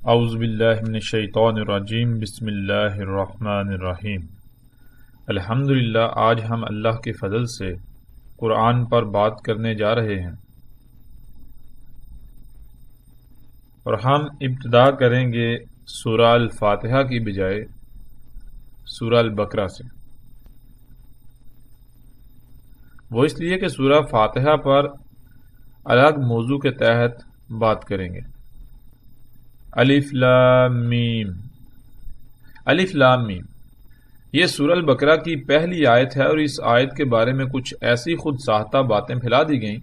اعوذ باللہ من الشیطان الرجیم بسم اللہ الرحمن الرحیم۔ الحمدللہ، آج ہم اللہ کے فضل سے قرآن پر بات کرنے جا رہے ہیں اور ہم ابتدا کریں گے سورہ الفاتحہ کی بجائے سورہ البقرہ سے۔ وہ اس لیے کہ سورہ فاتحہ پر الگ موضوع کے تحت بات کریں گے۔ الف لام میم، الف لام میم یہ سورہ البقرہ کی پہلی آیت ہے، اور اس آیت کے بارے میں کچھ ایسی خود ساختہ باتیں پھیلا دی گئیں،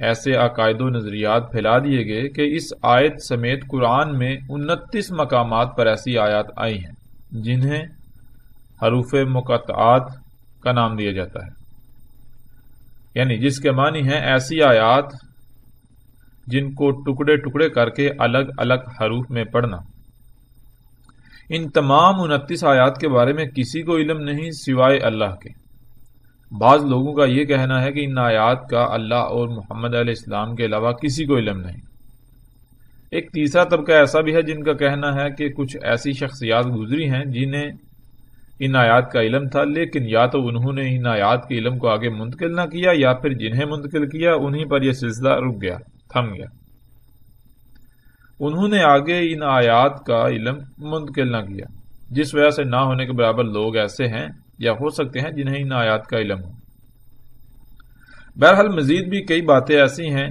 ایسے عقائد و نظریات پھیلا دیے گئے کہ اس آیت سمیت قرآن میں 29 مقامات پر ایسی آیات آئی ہیں جنہیں حروف مقطعات کا نام دیا جاتا ہے، یعنی جس کے معنی ہیں ایسی آیات جن کو ٹکڑے ٹکڑے کر کے الگ الگ حروف میں پڑھنا۔ ان تمام 29 آیات کے بارے میں کسی کو علم نہیں سوائے اللہ کے۔ بعض لوگوں کا یہ کہنا ہے کہ ان آیات کا اللہ اور محمد علیہ السلام کے علاوہ کسی کو علم نہیں۔ ایک تیسرا طبقہ ایسا بھی ہے جن کا کہنا ہے کہ کچھ ایسی شخصیات گزری ہیں جنہیں ان آیات کا علم تھا، لیکن یا تو انہوں نے ان آیات کے علم کو آگے منتقل نہ کیا، یا پھر جنہیں منتقل کیا انہیں پر یہ سلسلہ رک گیا، تھم گیا۔ انہوں نے آگے ان آیات کا علم منتقل نہ کیا، جس وجہ سے نہ ہونے کے برابر لوگ ایسے ہیں یا ہو سکتے ہیں جنہیں ان آیات کا علم ہو۔ بہرحال مزید بھی کئی باتیں ایسی ہیں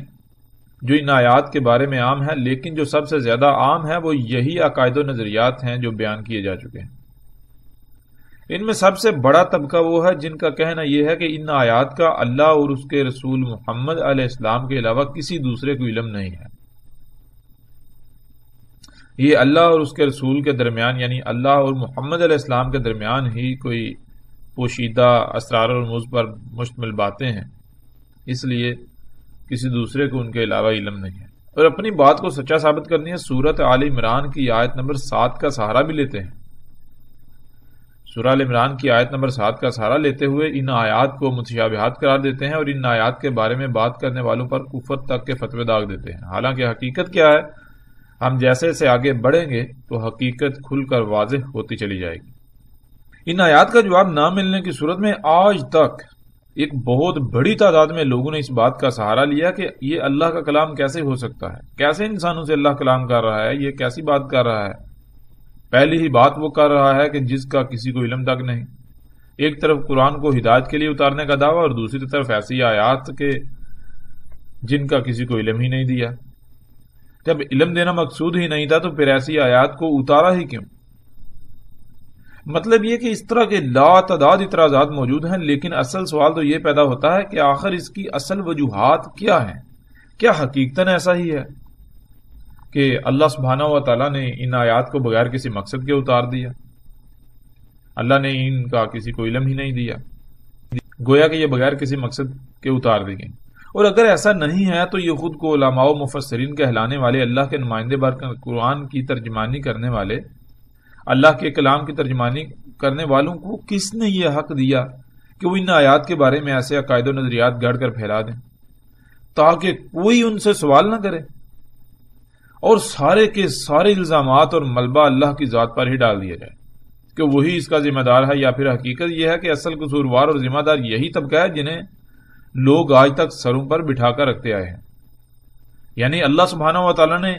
جو ان آیات کے بارے میں عام ہیں، لیکن جو سب سے زیادہ عام ہے وہ یہی عقائد و نظریات ہیں جو بیان کیے جا چکے ہیں۔ ان میں سب سے بڑا طبقہ وہ ہے جن کا کہنا یہ ہے کہ ان آیات کا اللہ اور اس کے رسول محمد علیہ السلام کے علاوہ کسی دوسرے کو علم نہیں ہے۔ یہ اللہ اور اس کے رسول کے درمیان، یعنی اللہ اور محمد علیہ السلام کے درمیان ہی کوئی پوشیدہ اسرار اور رموز پر مشتمل باتیں ہیں، اس لیے کسی دوسرے کو ان کے علاوہ علم نہیں ہے۔ اور اپنی بات کو سچا ثابت کرنی ہے، سورۃ آل عمران کی آیت نمبر 7 کا سہارا بھی لیتے ہیں۔ سورہ آل عمران کی آیت نمبر 7 کا سہارا لیتے ہوئے ان آیات کو متشابہات قرار دیتے ہیں اور ان آیات کے بارے میں بات کرنے والوں پر کفر تک کے فتوے داغ دیتے ہیں۔ حالانکہ حقیقت کیا ہے، ہم جیسے سے آگے بڑھیں گے تو حقیقت کھل کر واضح ہوتی چلی جائے گی۔ ان آیات کا جواب نہ ملنے کی صورت میں آج تک ایک بہت بڑی تعداد میں لوگوں نے اس بات کا سہارا لیا کہ یہ اللہ کا کلام کیسے ہو سکتا ہے، کیسے انسانوں سے اللہ کلام کر رہا ہے، یہ کیسی بات کر رہا ہے۔ پہلی ہی بات وہ کر رہا ہے کہ جس کا کسی کو علم تک نہیں۔ ایک طرف قرآن کو ہدایت کے لیے اتارنے کا دعویٰ، اور دوسری طرف ایسی آیات کے جن کا کسی کو علم ہی نہیں دیا۔ جب علم دینا مقصود ہی نہیں تھا تو پھر ایسی آیات کو اتارا ہی کیوں؟ مطلب یہ کہ اس طرح کے لا تعداد اعتراضات موجود ہیں، لیکن اصل سوال تو یہ پیدا ہوتا ہے کہ آخر اس کی اصل وجوہات کیا ہیں؟ کیا حقیقتاً ایسا ہی ہے کہ اللہ سبحانہ و تعالیٰ نے ان آیات کو بغیر کسی مقصد کے اتار دیا؟ اللہ نے ان کا کسی کو علم ہی نہیں دیا، گویا کہ یہ بغیر کسی مقصد کے اتار دی گئی۔ اور اگر ایسا نہیں ہے تو یہ خود کو علماء و مفسرین کہلانے والے، اللہ کے نمائندے بر قرآن کی ترجمانی کرنے والے، اللہ کے کلام کی ترجمانی کرنے والوں کو کس نے یہ حق دیا کہ وہ ان آیات کے بارے میں ایسے عقائد و نظریات گھڑ کر پھیلا دیں تاکہ کوئی ان سے سوال نہ کرے، اور سارے کے سارے الزامات اور ملبہ اللہ کی ذات پر ہی ڈال دیا جائے کہ وہی اس کا ذمہ دار ہے؟ یا پھر حقیقت یہ ہے کہ اصل قصوروار اور ذمہ دار یہی طبقہ ہے جنہیں لوگ آج تک سروں پر بٹھا کر رکھتے آئے ہیں؟ یعنی اللہ سبحانہ و تعالیٰ نے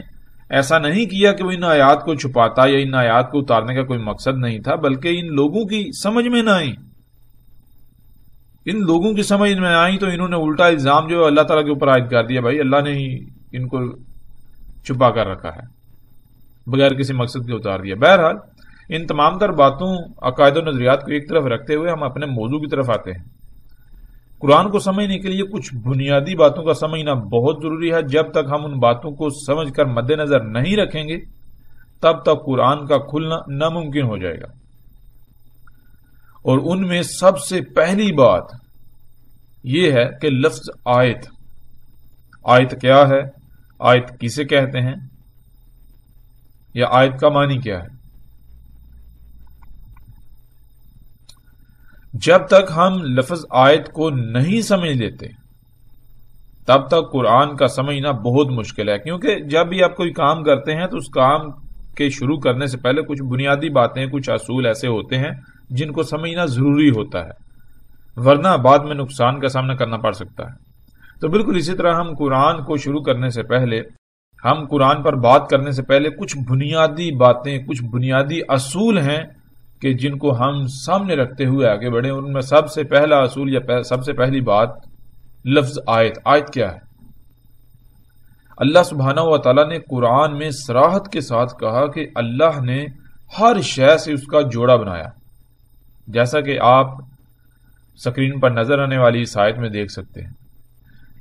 ایسا نہیں کیا کہ وہ ان آیات کو چھپاتا یا ان آیات کو اتارنے کا کوئی مقصد نہیں تھا، بلکہ ان لوگوں کی سمجھ میں نہ آئی۔ ان لوگوں کی سمجھ میں آئی تو انہوں نے الٹا الزام جو اللہ تعالیٰ کے اوپر عائد کر دیا، بھائی اللہ نے ہی ان کو چھپا کر رکھا ہے، بغیر کسی مقصد کے اتار دیا۔ بہرحال ان تمام تر باتوں، عقائد و نظریات کو ایک طرف رکھتے ہوئے ہم اپنے موضوع کی طرف آتے ہیں۔ قرآن کو سمجھنے کے لیے کچھ بنیادی باتوں کا سمجھنا بہت ضروری ہے۔ جب تک ہم ان باتوں کو سمجھ کر مد نظر نہیں رکھیں گے تب تک قرآن کا کھلنا ناممکن ہو جائے گا۔ اور ان میں سب سے پہلی بات یہ ہے کہ لفظ آیت، آیت کیا ہے، آیت کسے کہتے ہیں، یا آیت کا معنی کیا ہے؟ جب تک ہم لفظ آیت کو نہیں سمجھ لیتے تب تک قرآن کا سمجھنا بہت مشکل ہے، کیونکہ جب بھی آپ کوئی کام کرتے ہیں تو اس کام کے شروع کرنے سے پہلے کچھ بنیادی باتیں، کچھ اصول ایسے ہوتے ہیں جن کو سمجھنا ضروری ہوتا ہے، ورنہ بعد میں نقصان کا سامنا کرنا پڑ سکتا ہے۔ تو بالکل اسی طرح ہم قرآن کو شروع کرنے سے پہلے، ہم قرآن پر بات کرنے سے پہلے کچھ بنیادی باتیں، کچھ بنیادی اصول ہیں کہ جن کو ہم سامنے رکھتے ہوئے آگے بڑھیں۔ ان میں سب سے پہلا اصول یا سب سے پہلی بات لفظ آیت۔ آیت کیا ہے؟ اللہ سبحانہ و تعالیٰ نے قرآن میں صراحت کے ساتھ کہا کہ اللہ نے ہر شے سے اس کا جوڑا بنایا، جیسا کہ آپ سکرین پر نظر آنے والی اس آیت میں دیکھ سکتے ہیں۔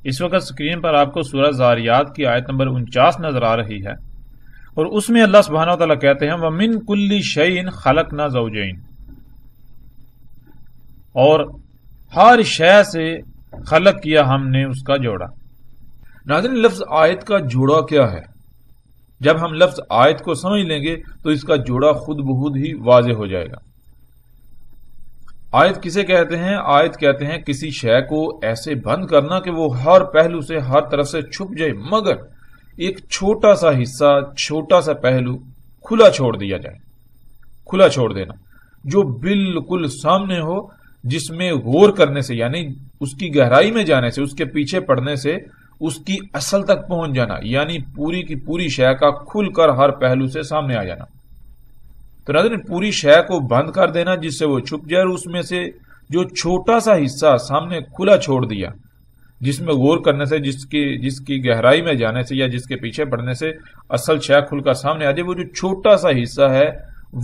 اس وقت سکرین پر آپ کو سورہ زاریات کی آیت نمبر 49 نظر آ رہی ہے، اور اس میں اللہ سبحانہ و تعالیٰ کہتے ہیں وَمِن كُلِّ شَيْءٍ خَلَقْنَا زَوْجَيْنِ، اور ہر شے سے خلق کیا ہم نے اس کا جوڑا۔ ناظرین، لفظ آیت کا جوڑا کیا ہے؟ جب ہم لفظ آیت کو سمجھ لیں گے تو اس کا جوڑا خود بخود ہی واضح ہو جائے گا۔ آیت کسے کہتے ہیں؟ آیت کہتے ہیں کسی شے کو ایسے بند کرنا کہ وہ ہر پہلو سے، ہر طرف سے چھپ جائے، مگر ایک چھوٹا سا حصہ، چھوٹا سا پہلو کھلا چھوڑ دیا جائے۔ کھلا چھوڑ دینا جو بالکل سامنے ہو، جس میں غور کرنے سے، یعنی اس کی گہرائی میں جانے سے، اس کے پیچھے پڑنے سے اس کی اصل تک پہنچ جانا، یعنی پوری کی پوری شے کا کھل کر ہر پہلو سے سامنے آ جانا۔ تو ناظرین، پوری شے کو بند کر دینا جس سے وہ چھپ جائے، اور اس میں سے جو چھوٹا سا حصہ سامنے کھلا چھوڑ دیا، جس میں غور کرنے سے، جس کی گہرائی میں جانے سے یا جس کے پیچھے پڑنے سے اصل شے کھل کر سامنے آ جائے، وہ جو چھوٹا سا حصہ ہے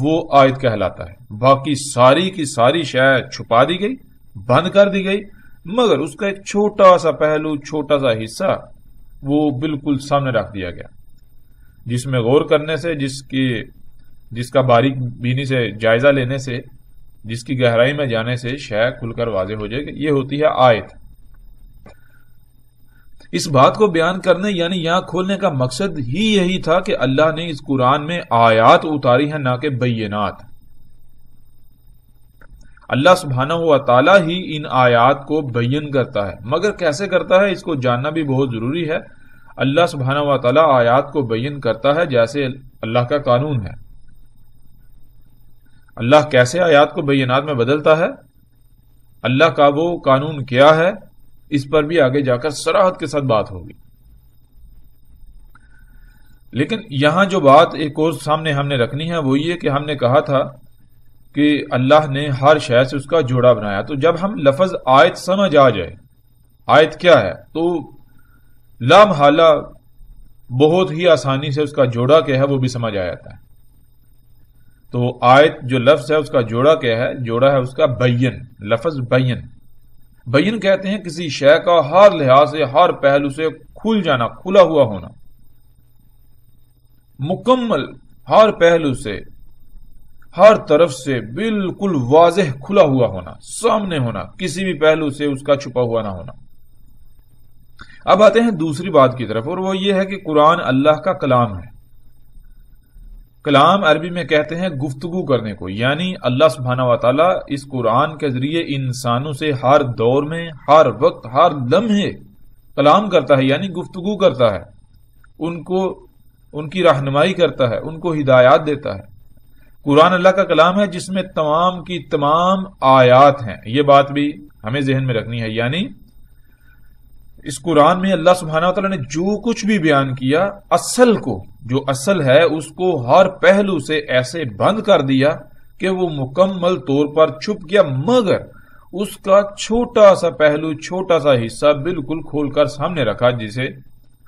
وہ آیت کہلاتا ہے۔ باقی ساری کی ساری شے چھپا دی گئی، بند کر دی گئی، مگر اس کا ایک چھوٹا سا پہلو، چھوٹا سا حصہ وہ بالکل سامنے رکھ دیا گیا، جس میں غور کرنے سے، جس کا باریک بینی سے جائزہ لینے سے، جس کی گہرائی میں جانے سے شے کھل کر واضح ہو جائے گی۔ یہ ہوتی ہے آیت۔ اس بات کو بیان کرنے، یعنی یہاں کھولنے کا مقصد ہی یہی تھا کہ اللہ نے اس قرآن میں آیات اتاری ہیں، نہ کہ بینات۔ اللہ سبحانہ و تعالیٰ ہی ان آیات کو بیان کرتا ہے، مگر کیسے کرتا ہے اس کو جاننا بھی بہت ضروری ہے۔ اللہ سبحانہ و تعالیٰ آیات کو بیان کرتا ہے جیسے اللہ کا قانون ہے۔ اللہ کیسے آیات کو بینات میں بدلتا ہے، اللہ کا وہ قانون کیا ہے، اس پر بھی آگے جا کر صراحت کے ساتھ بات ہوگی۔ لیکن یہاں جو بات ایک اور سامنے ہم نے رکھنی ہے وہ یہ کہ ہم نے کہا تھا کہ اللہ نے ہر شے سے اس کا جوڑا بنایا۔ تو جب ہم لفظ آیت سمجھ آ جائے، آیت کیا ہے، تو لامحالہ بہت ہی آسانی سے اس کا جوڑا کیا ہے وہ بھی سمجھ آ جاتا ہے۔ تو آیت جو لفظ ہے اس کا جوڑا کیا ہے؟ جوڑا ہے اس کا بین، لفظ بین۔ بین کہتے ہیں کسی شے کا ہر لحاظ سے، ہر پہلو سے کھل جانا، کھلا ہوا ہونا، مکمل ہر پہلو سے، ہر طرف سے بالکل واضح کھلا ہوا ہونا، سامنے ہونا، کسی بھی پہلو سے اس کا چھپا ہوا نہ ہونا۔ اب آتے ہیں دوسری بات کی طرف، اور وہ یہ ہے کہ قرآن اللہ کا کلام ہے۔ کلام عربی میں کہتے ہیں گفتگو کرنے کو، یعنی اللہ سبحانہ و تعالیٰ اس قرآن کے ذریعے انسانوں سے ہر دور میں، ہر وقت، ہر لمحے کلام کرتا ہے، یعنی گفتگو کرتا ہے، ان کی رہنمائی کرتا ہے، ان کو ہدایات دیتا ہے۔ قرآن اللہ کا کلام ہے جس میں تمام کی تمام آیات ہیں، یہ بات بھی ہمیں ذہن میں رکھنی ہے۔ یعنی اس قرآن میں اللہ سبحانہ و تعالیٰ نے جو کچھ بھی بیان کیا، اصل کو، جو اصل ہے اس کو ہر پہلو سے ایسے بند کر دیا کہ وہ مکمل طور پر چھپ گیا، مگر اس کا چھوٹا سا پہلو، چھوٹا سا حصہ بالکل کھول کر سامنے رکھا، جسے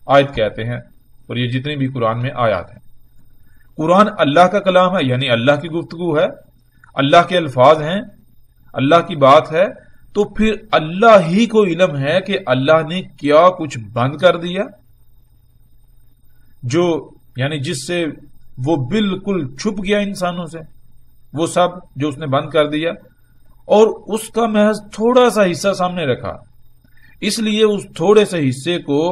آیت کہتے ہیں۔ اور یہ جتنی بھی قرآن میں آیات ہیں، قرآن اللہ کا کلام ہے، یعنی اللہ کی گفتگو ہے، اللہ کے الفاظ ہیں، اللہ کی بات ہے، تو پھر اللہ ہی کو علم ہے کہ اللہ نے کیا کچھ بند کر دیا، جو یعنی جس سے وہ بالکل چھپ گیا انسانوں سے، وہ سب جو اس نے بند کر دیا، اور اس کا محض تھوڑا سا حصہ سامنے رکھا۔ اس لیے اس تھوڑے سے حصے کو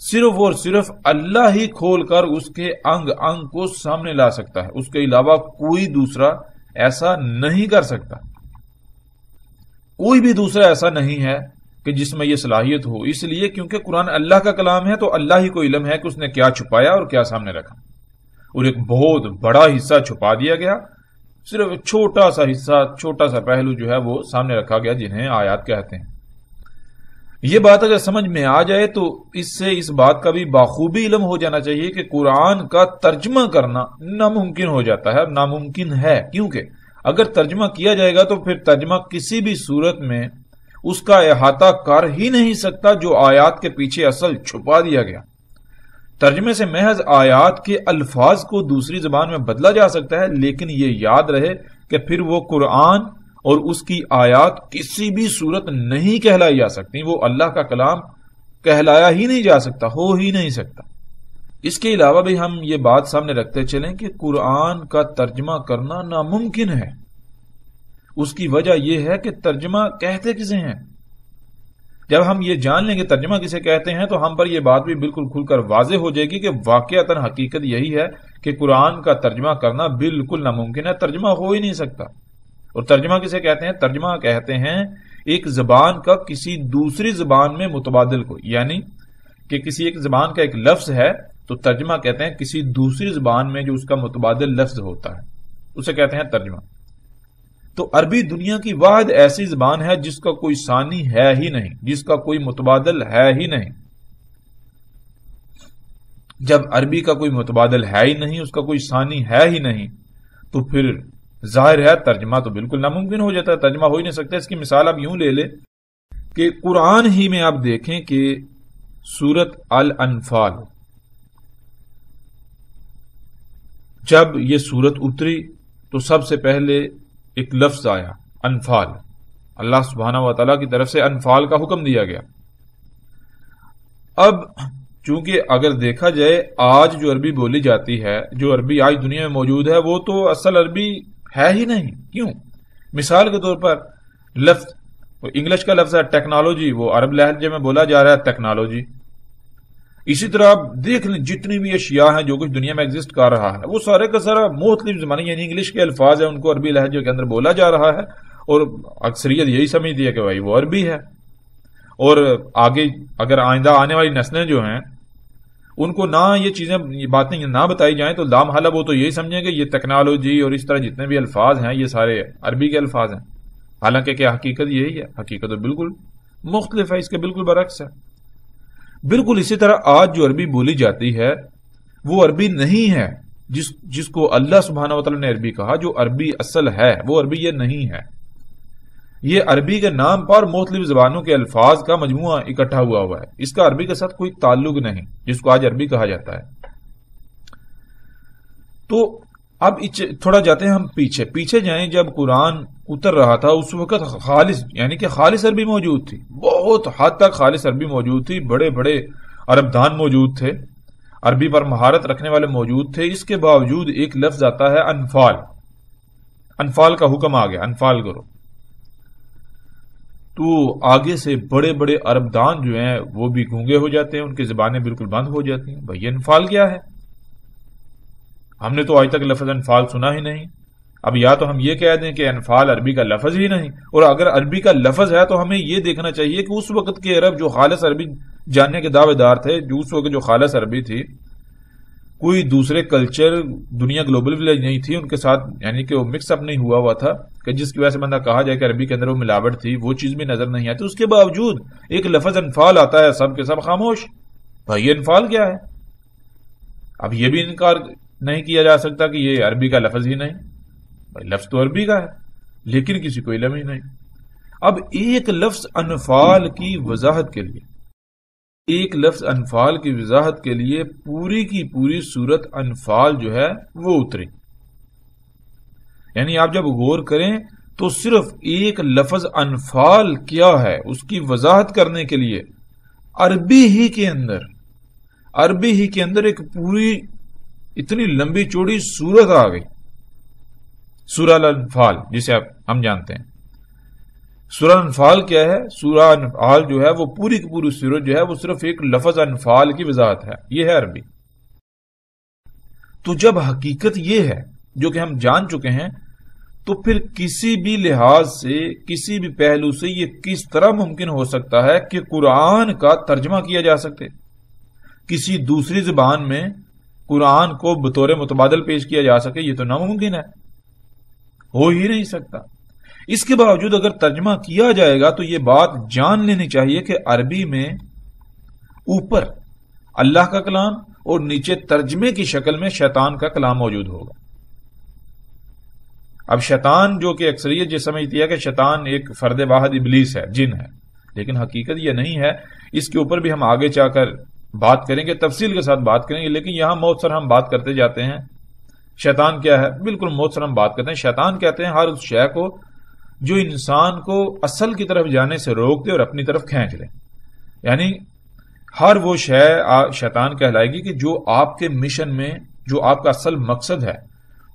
صرف اور صرف اللہ ہی کھول کر اس کے انگ انگ کو سامنے لا سکتا ہے، اس کے علاوہ کوئی دوسرا ایسا نہیں کر سکتا۔ کوئی بھی دوسرا ایسا نہیں ہے کہ جس میں یہ صلاحیت ہو، اس لیے کیونکہ قرآن اللہ کا کلام ہے تو اللہ ہی کو علم ہے کہ اس نے کیا چھپایا اور کیا سامنے رکھا، اور ایک بہت بڑا حصہ چھپا دیا گیا، صرف چھوٹا سا حصہ، چھوٹا سا پہلو جو ہے وہ سامنے رکھا گیا، جنہیں آیات کہتے ہیں۔ یہ بات اگر سمجھ میں آ جائے تو اس سے اس بات کا بھی بخوبی علم ہو جانا چاہیے کہ قرآن کا ترجمہ کرنا ناممکن ہو جاتا ہے، ناممکن ہے، کیونکہ اگر ترجمہ کیا جائے گا تو پھر ترجمہ کسی بھی صورت میں اس کا احاطہ کر ہی نہیں سکتا جو آیات کے پیچھے اصل چھپا دیا گیا۔ ترجمے سے محض آیات کے الفاظ کو دوسری زبان میں بدلا جا سکتا ہے، لیکن یہ یاد رہے کہ پھر وہ قرآن اور اس کی آیات کسی بھی صورت نہیں کہلائی جا سکتی، وہ اللہ کا کلام کہلایا ہی نہیں جا سکتا، ہو ہی نہیں سکتا۔ اس کے علاوہ بھی ہم یہ بات سامنے رکھتے چلیں کہ قرآن کا ترجمہ کرنا ناممکن ہے۔ اس کی وجہ یہ ہے کہ ترجمہ کہتے کسے ہیں؟ جب ہم یہ جان لیں گے ترجمہ کسے کہتے ہیں تو ہم پر یہ بات بھی بالکل کھل کر واضح ہو جائے گی کہ واقعتاً حقیقت یہی ہے کہ قرآن کا ترجمہ کرنا بالکل ناممکن ہے، ترجمہ ہو ہی نہیں سکتا۔ اور ترجمہ کسے کہتے ہیں؟ ترجمہ کہتے ہیں ایک زبان کا کسی دوسری زبان میں متبادل کو، یعنی کہ کسی ایک زبان کا ایک لفظ ہے تو ترجمہ کہتے ہیں کسی دوسری زبان میں جو اس کا متبادل لفظ ہوتا ہے، اسے کہتے ہیں ترجمہ۔ تو عربی دنیا کی واحد ایسی زبان ہے جس کا کوئی ثانی ہے ہی نہیں، جس کا کوئی متبادل ہے ہی نہیں۔ جب عربی کا کوئی متبادل ہے ہی نہیں، اس کا کوئی ثانی ہے ہی نہیں، تو پھر ظاہر ہے ترجمہ تو بالکل ناممکن ہو جاتا ہے، ترجمہ ہو ہی نہیں سکتا۔ اس کی مثال آپ یوں لے لیں کہ قرآن ہی میں آپ دیکھیں کہ سورت الانفال، جب یہ سورت اتری تو سب سے پہلے ایک لفظ آیا انفال، اللہ سبحانہ و تعالیٰ کی طرف سے انفال کا حکم دیا گیا۔ اب چونکہ اگر دیکھا جائے آج جو عربی بولی جاتی ہے، جو عربی آج دنیا میں موجود ہے، وہ تو اصل عربی ہے ہی نہیں۔ کیوں؟ مثال کے طور پر لفظ انگلش کا لفظ ہے ٹیکنالوجی، وہ عرب لہجے میں بولا جا رہا ہے ٹیکنالوجی۔ اسی طرح آپ دیکھ لیں جتنی بھی اشیاء ہیں جو کچھ دنیا میں ایگزسٹ کر رہا ہے، وہ سارے کا سارا مختلف زبانیں، یعنی انگلش کے الفاظ ہیں، ان کو عربی لہجے کے اندر بولا جا رہا ہے، اور اکثریت یہی سمجھتی ہے کہ بھائی وہ عربی ہے۔ اور آگے اگر آئندہ آنے والی نسلیں جو ہیں ان کو نہ یہ چیزیں، یہ باتیں نہ بتائی جائیں تو لامحالہ وہ تو یہی سمجھیں کہ یہ ٹیکنالوجی اور اس طرح جتنے بھی الفاظ ہیں یہ سارے عربی کے الفاظ ہیں، حالانکہ کیا حقیقت یہی ہے؟ حقیقت تو بالکل مختلف ہے، اس کے بالکل برعکس ہے۔ بالکل اسی طرح آج جو عربی بولی جاتی ہے وہ عربی نہیں ہے، جس کو اللہ سبحانہ و تعالیٰ نے عربی کہا، جو عربی اصل ہے وہ عربی یہ نہیں ہے۔ یہ عربی کے نام پر مختلف زبانوں کے الفاظ کا مجموعہ اکٹھا ہوا ہے، اس کا عربی کے ساتھ کوئی تعلق نہیں، جس کو آج عربی کہا جاتا ہے۔ تو اب تھوڑا جاتے ہیں ہم پیچھے جائیں۔ جب قرآن اتر رہا تھا اس وقت خالص، یعنی کہ خالص عربی موجود تھی، بہت حد تک خالص عربی موجود تھی، بڑے بڑے عرب دان موجود تھے، عربی پر مہارت رکھنے والے موجود تھے۔ اس کے باوجود ایک لفظ آتا ہے انفال، انفال کا حکم آ گیا، انفال کرو۔ تو آگے سے بڑے بڑے عرب دان جو ہیں وہ بھی گونگے ہو جاتے ہیں، ان کی زبانیں بالکل بند ہو جاتی ہیں۔ بھائی انفال کیا ہے؟ ہم نے تو آج تک لفظ انفال سنا ہی نہیں۔ اب یا تو ہم یہ کہہ دیں کہ انفال عربی کا لفظ ہی نہیں، اور اگر عربی کا لفظ ہے تو ہمیں یہ دیکھنا چاہیے کہ اس وقت کے عرب جو خالص عربی جاننے کے دعوے دار تھے، جو اس وقت جو خالص عربی تھی، کوئی دوسرے کلچر، دنیا گلوبل ولیج نہیں تھی ان کے ساتھ، یعنی کہ وہ مکس اپ نہیں ہوا تھا کہ جس کی وجہ سے بندہ کہا جائے کہ عربی کے اندر وہ ملاوٹ تھی، وہ چیز بھی نظر نہیں آتی۔ اس کے باوجود ایک لفظ انفال آتا ہے، سب کے سب خاموش۔ بھائی انفال کیا ہے؟ اب یہ بھی انکار نہیں کیا جا سکتا کہ یہ عربی کا لفظ ہی نہیں، بھائی لفظ تو عربی کا ہے، لیکن کسی کو علم ہی نہیں۔ اب ایک لفظ انفال کی وضاحت کے لیے، ایک لفظ انفال کی وضاحت کے لیے پوری کی پوری سورت انفال جو ہے وہ اتری۔ یعنی آپ جب غور کریں تو صرف ایک لفظ انفال کیا ہے اس کی وضاحت کرنے کے لیے عربی ہی کے اندر ایک پوری اتنی لمبی چوڑی سورت آ گئی، سورہ الانفال جسے ہم جانتے ہیں۔ سورہ انفال کیا ہے؟ سورہ انفال جو ہے وہ پوری کی پوری سورت جو ہے وہ صرف ایک لفظ انفال کی وضاحت ہے، یہ ہے عربی۔ تو جب حقیقت یہ ہے جو کہ ہم جان چکے ہیں، تو پھر کسی بھی لحاظ سے، کسی بھی پہلو سے یہ کس طرح ممکن ہو سکتا ہے کہ قرآن کا ترجمہ کیا جا سکے، کسی دوسری زبان میں قرآن کو بطور متبادل پیش کیا جا سکے؟ یہ تو ناممکن ہے، ہو ہی نہیں سکتا۔ اس کے باوجود اگر ترجمہ کیا جائے گا تو یہ بات جان لینی چاہیے کہ عربی میں اوپر اللہ کا کلام اور نیچے ترجمے کی شکل میں شیطان کا کلام موجود ہوگا۔ اب شیطان، جو کہ اکثریت یہ سمجھتی ہے کہ شیطان ایک فرد واحد ابلیس ہے، جن ہے، لیکن حقیقت یہ نہیں ہے۔ اس کے اوپر بھی ہم آگے چاہ کر بات کریں گے، تفصیل کے ساتھ بات کریں گے، لیکن یہاں مختصر ہم بات کرتے جاتے ہیں شیطان کیا ہے۔ بالکل مختصر ہم بات کرتے ہیں، شیطان کہتے ہیں ہر اس شے کو جو انسان کو اصل کی طرف جانے سے روک دے اور اپنی طرف کھینچ لے، یعنی ہر وہ شے شیطان کہلائے گی کہ جو آپ کے مشن میں، جو آپ کا اصل مقصد ہے،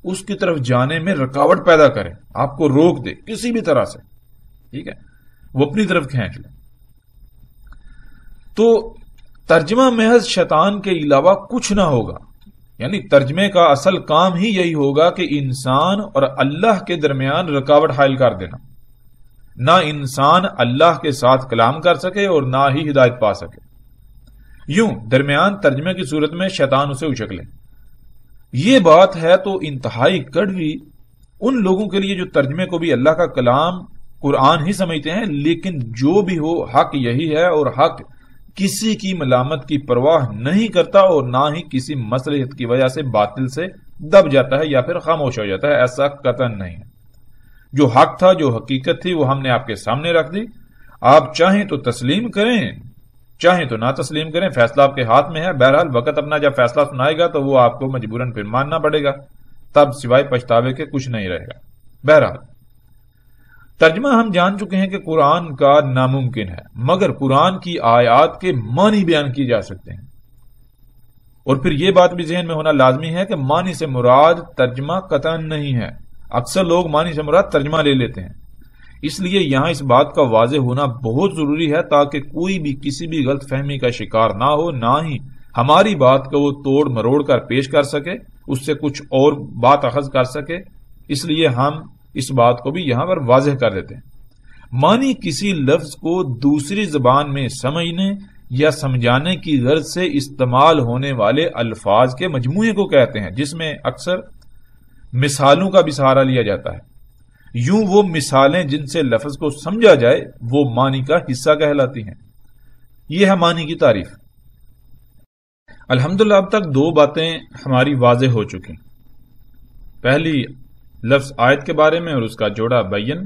اس کی طرف جانے میں رکاوٹ پیدا کرے، آپ کو روک دے کسی بھی طرح سے، ٹھیک ہے، وہ اپنی طرف کھینچ لے۔ تو ترجمہ محض شیطان کے علاوہ کچھ نہ ہوگا، یعنی ترجمے کا اصل کام ہی یہی ہوگا کہ انسان اور اللہ کے درمیان رکاوٹ حائل کر دینا، نہ انسان اللہ کے ساتھ کلام کر سکے اور نہ ہی ہدایت پا سکے۔ یوں درمیان ترجمے کی صورت میں شیطان اسے اچک لے۔ یہ بات ہے تو انتہائی کڑوی ان لوگوں کے لیے جو ترجمے کو بھی اللہ کا کلام قرآن ہی سمجھتے ہیں، لیکن جو بھی ہو حق یہی ہے، اور حق کسی کی ملامت کی پرواہ نہیں کرتا اور نہ ہی کسی مصلحت کی وجہ سے باطل سے دب جاتا ہے یا پھر خاموش ہو جاتا ہے، ایسا قطعاً نہیں ہے۔ جو حق تھا، جو حقیقت تھی، وہ ہم نے آپ کے سامنے رکھ دی۔ آپ چاہیں تو تسلیم کریں، چاہیں تو نہ تسلیم کریں، فیصلہ آپ کے ہاتھ میں ہے۔ بہرحال وقت اپنا جب فیصلہ سنائے گا تو وہ آپ کو مجبوراً پھر ماننا پڑے گا، تب سوائے پچھتاوے کے کچھ نہیں رہے گا۔ بہرحال ترجمہ ہم جان چکے ہیں کہ قرآن کا ناممکن ہے، مگر قرآن کی آیات کے معنی بیان کیے جا سکتے ہیں، اور پھر یہ بات بھی ذہن میں ہونا لازمی ہے کہ معنی سے مراد ترجمہ قطعاً نہیں ہے۔ اکثر لوگ معنی سے مراد ترجمہ لے لیتے ہیں، اس لیے یہاں اس بات کا واضح ہونا بہت ضروری ہے تاکہ کوئی بھی کسی بھی غلط فہمی کا شکار نہ ہو، نہ ہی ہماری بات کو وہ توڑ مروڑ کر پیش کر سکے، اس سے کچھ اور بات اخذ کر سکے۔ اس لیے ہم اس بات کو بھی یہاں پر واضح کر دیتے ہیں۔ معنی کسی لفظ کو دوسری زبان میں سمجھنے یا سمجھانے کی غرض سے استعمال ہونے والے الفاظ کے مجموعے کو کہتے ہیں، جس میں اکثر مثالوں کا بھی سہارا لیا جاتا ہے۔ یوں وہ مثالیں جن سے لفظ کو سمجھا جائے وہ معنی کا حصہ کہلاتی ہیں۔ یہ ہے معنی کی تعریف۔ الحمدللہ اب تک دو باتیں ہماری واضح ہو چکی۔ پہلی لفظ آیت کے بارے میں اور اس کا جوڑا بین،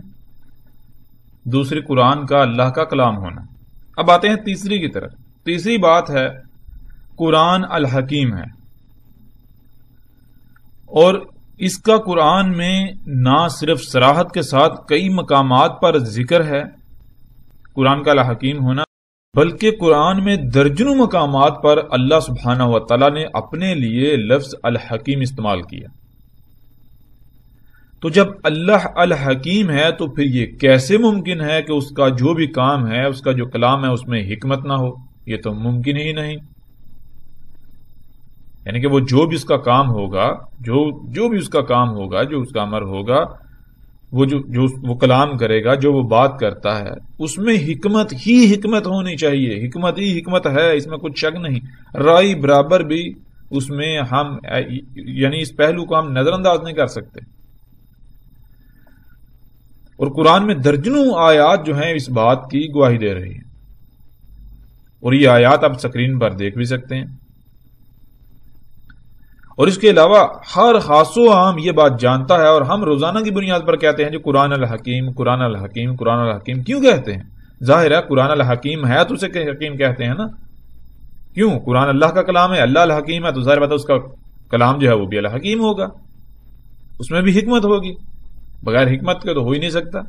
دوسری قرآن کا اللہ کا کلام ہونا۔ اب آتے ہیں تیسری کی طرف۔ تیسری بات ہے قرآن الحکیم ہے، اور اس کا قرآن میں نہ صرف صراحت کے ساتھ کئی مقامات پر ذکر ہے قرآن کا الحکیم ہونا، بلکہ قرآن میں درجنوں مقامات پر اللہ سبحانہ و تعالی نے اپنے لیے لفظ الحکیم استعمال کیا۔ تو جب اللہ الحکیم ہے تو پھر یہ کیسے ممکن ہے کہ اس کا جو بھی کام ہے، اس کا جو کلام ہے، اس میں حکمت نہ ہو؟ یہ تو ممکن ہی نہیں۔ یعنی کہ وہ جو بھی اس کا کام ہوگا، جو بھی اس کا کام ہوگا، جو اس کا امر ہوگا، وہ کلام کرے گا، جو وہ بات کرتا ہے، اس میں حکمت ہی حکمت ہونی چاہیے۔ حکمت ہی حکمت ہے، اس میں کچھ شک نہیں۔ رائی برابر بھی اس میں ہم یعنی اس پہلو کو ہم نظر انداز نہیں کر سکتے۔ اور قرآن میں درجنوں آیات جو ہیں اس بات کی گواہی دے رہی ہیں، اور یہ آیات آپ سکرین پر دیکھ بھی سکتے ہیں۔ اور اس کے علاوہ ہر خاص و عام یہ بات جانتا ہے، اور ہم روزانہ کی بنیاد پر کہتے ہیں جو قرآن الحکیم، قرآن الحکیم، قرآن الحکیم کیوں کہتے ہیں؟ ظاہر ہے قرآن الحکیم ہے تو اسے حکیم کہتے ہیں نا۔ کیوں؟ قرآن اللہ کا کلام ہے، اللہ الحکیم ہے، تو ظاہر بات ہے اس کا کلام جو ہے وہ بھی الحکیم ہوگا، اس میں بھی حکمت ہوگی، بغیر حکمت کے تو ہو ہی نہیں سکتا۔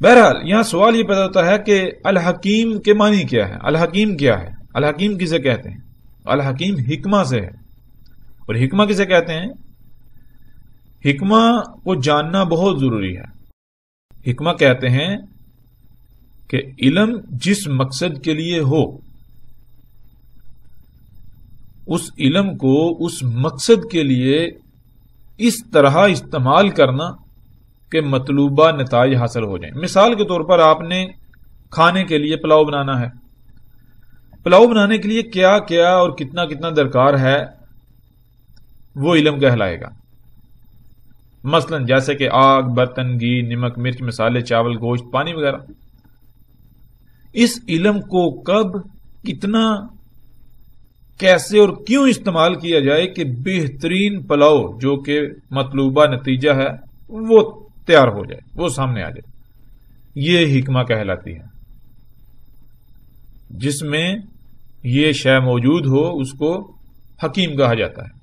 بہرحال یہاں سوال یہ پیدا ہوتا ہے کہ الحکیم کے معنی کیا ہے؟ الحکیم کیا ہے؟ الحکیم کسے کہتے ہیں؟ الحکیم حکمہ سے ہے، اور حکمہ کسے کہتے ہیں؟ حکمہ کو جاننا بہت ضروری ہے۔ حکمہ کہتے ہیں کہ علم جس مقصد کے لیے ہو، اس علم کو اس مقصد کے لیے اس طرح استعمال کرنا کہ مطلوبہ نتائج حاصل ہو جائیں۔ مثال کے طور پر آپ نے کھانے کے لیے پلاؤ بنانا ہے، پلاؤ بنانے کے لیے کیا کیا اور کتنا کتنا درکار ہے وہ علم کہلائے گا۔ مثلا جیسے کہ آگ، برتن، گھی، نمک، مرچ، مسالے، چاول، گوشت، پانی وغیرہ۔ اس علم کو کب، کتنا، کیسے اور کیوں استعمال کیا جائے کہ بہترین پلاؤ جو کہ مطلوبہ نتیجہ ہے وہ تیار ہو جائے، وہ سامنے آ جائے، یہ حکمہ کہلاتی ہے۔ جس میں یہ شے موجود ہو اس کو حکیم کہا جاتا ہے۔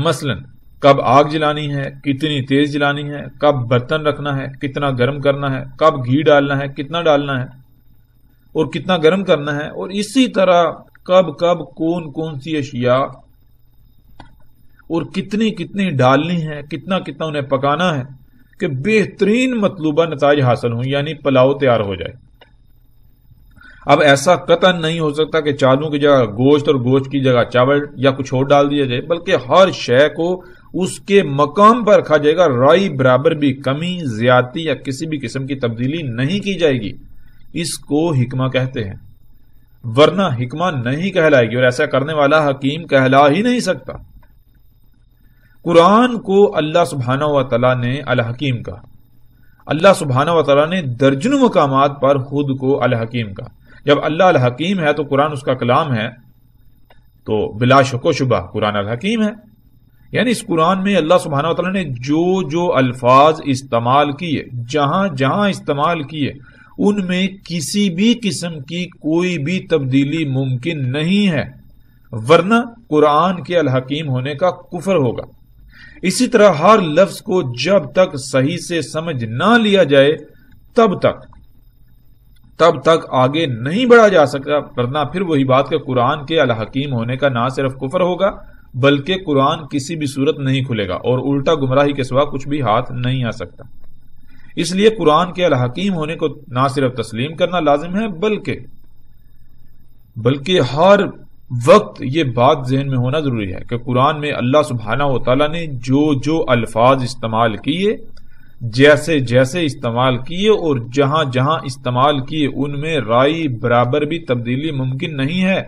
مثلا کب آگ جلانی ہے، کتنی تیز جلانی ہے، کب برتن رکھنا ہے، کتنا گرم کرنا ہے، کب گھی ڈالنا ہے، کتنا ڈالنا ہے اور کتنا گرم کرنا ہے، اور اسی طرح کب کب کون کون سی اشیاء اور کتنی کتنی ڈالنی ہے، کتنا کتنا انہیں پکانا ہے کہ بہترین مطلوبہ نتائج حاصل ہوں، یعنی پلاؤ تیار ہو جائے۔ اب ایسا قطعاً نہیں ہو سکتا کہ چاولوں کی جگہ گوشت اور گوشت کی جگہ چاول یا کچھ اور ڈال دیا جائے، بلکہ ہر شے کو اس کے مقام پر رکھا جائے گا، رائی برابر بھی کمی، زیادتی یا کسی بھی قسم کی تبدیلی نہیں کی جائے گی۔ اس کو حکمہ کہتے ہیں، ورنہ حکمہ نہیں کہلائے گی، اور ایسا کرنے والا حکیم کہلا ہی نہیں سکتا۔ قرآن کو اللہ سبحانہ و تعالیٰ نے الحکیم کہا، اللہ سبحانہ و تعالیٰ نے درجنوں مقامات پر خود کو الحکیم کہا۔ جب اللہ الحکیم ہے تو قرآن اس کا کلام ہے، تو بلا شک و شبہ قرآن الحکیم ہے۔ یعنی اس قرآن میں اللہ سبحانہ و تعالیٰ نے جو جو الفاظ استعمال کیے، جہاں جہاں استعمال کیے، ان میں کسی بھی قسم کی کوئی بھی تبدیلی ممکن نہیں ہے، ورنہ قرآن کے الحکیم ہونے کا کفر ہوگا۔ اسی طرح ہر لفظ کو جب تک صحیح سے سمجھ نہ لیا جائے تب تک آگے نہیں بڑھا جا سکتا، ورنہ پھر وہی بات کہ قرآن کے الحکیم ہونے کا نہ صرف کفر ہوگا بلکہ قرآن کسی بھی صورت نہیں کھلے گا، اور الٹا گمراہی کے سوا کچھ بھی ہاتھ نہیں آ سکتا۔ اس لیے قرآن کے الحکیم ہونے کو نہ صرف تسلیم کرنا لازم ہے بلکہ ہر وقت یہ بات ذہن میں ہونا ضروری ہے کہ قرآن میں اللہ سبحانہ و تعالیٰ نے جو جو الفاظ استعمال کیے، جیسے جیسے استعمال کیے اور جہاں جہاں استعمال کیے، ان میں رائی برابر بھی تبدیلی ممکن نہیں ہے،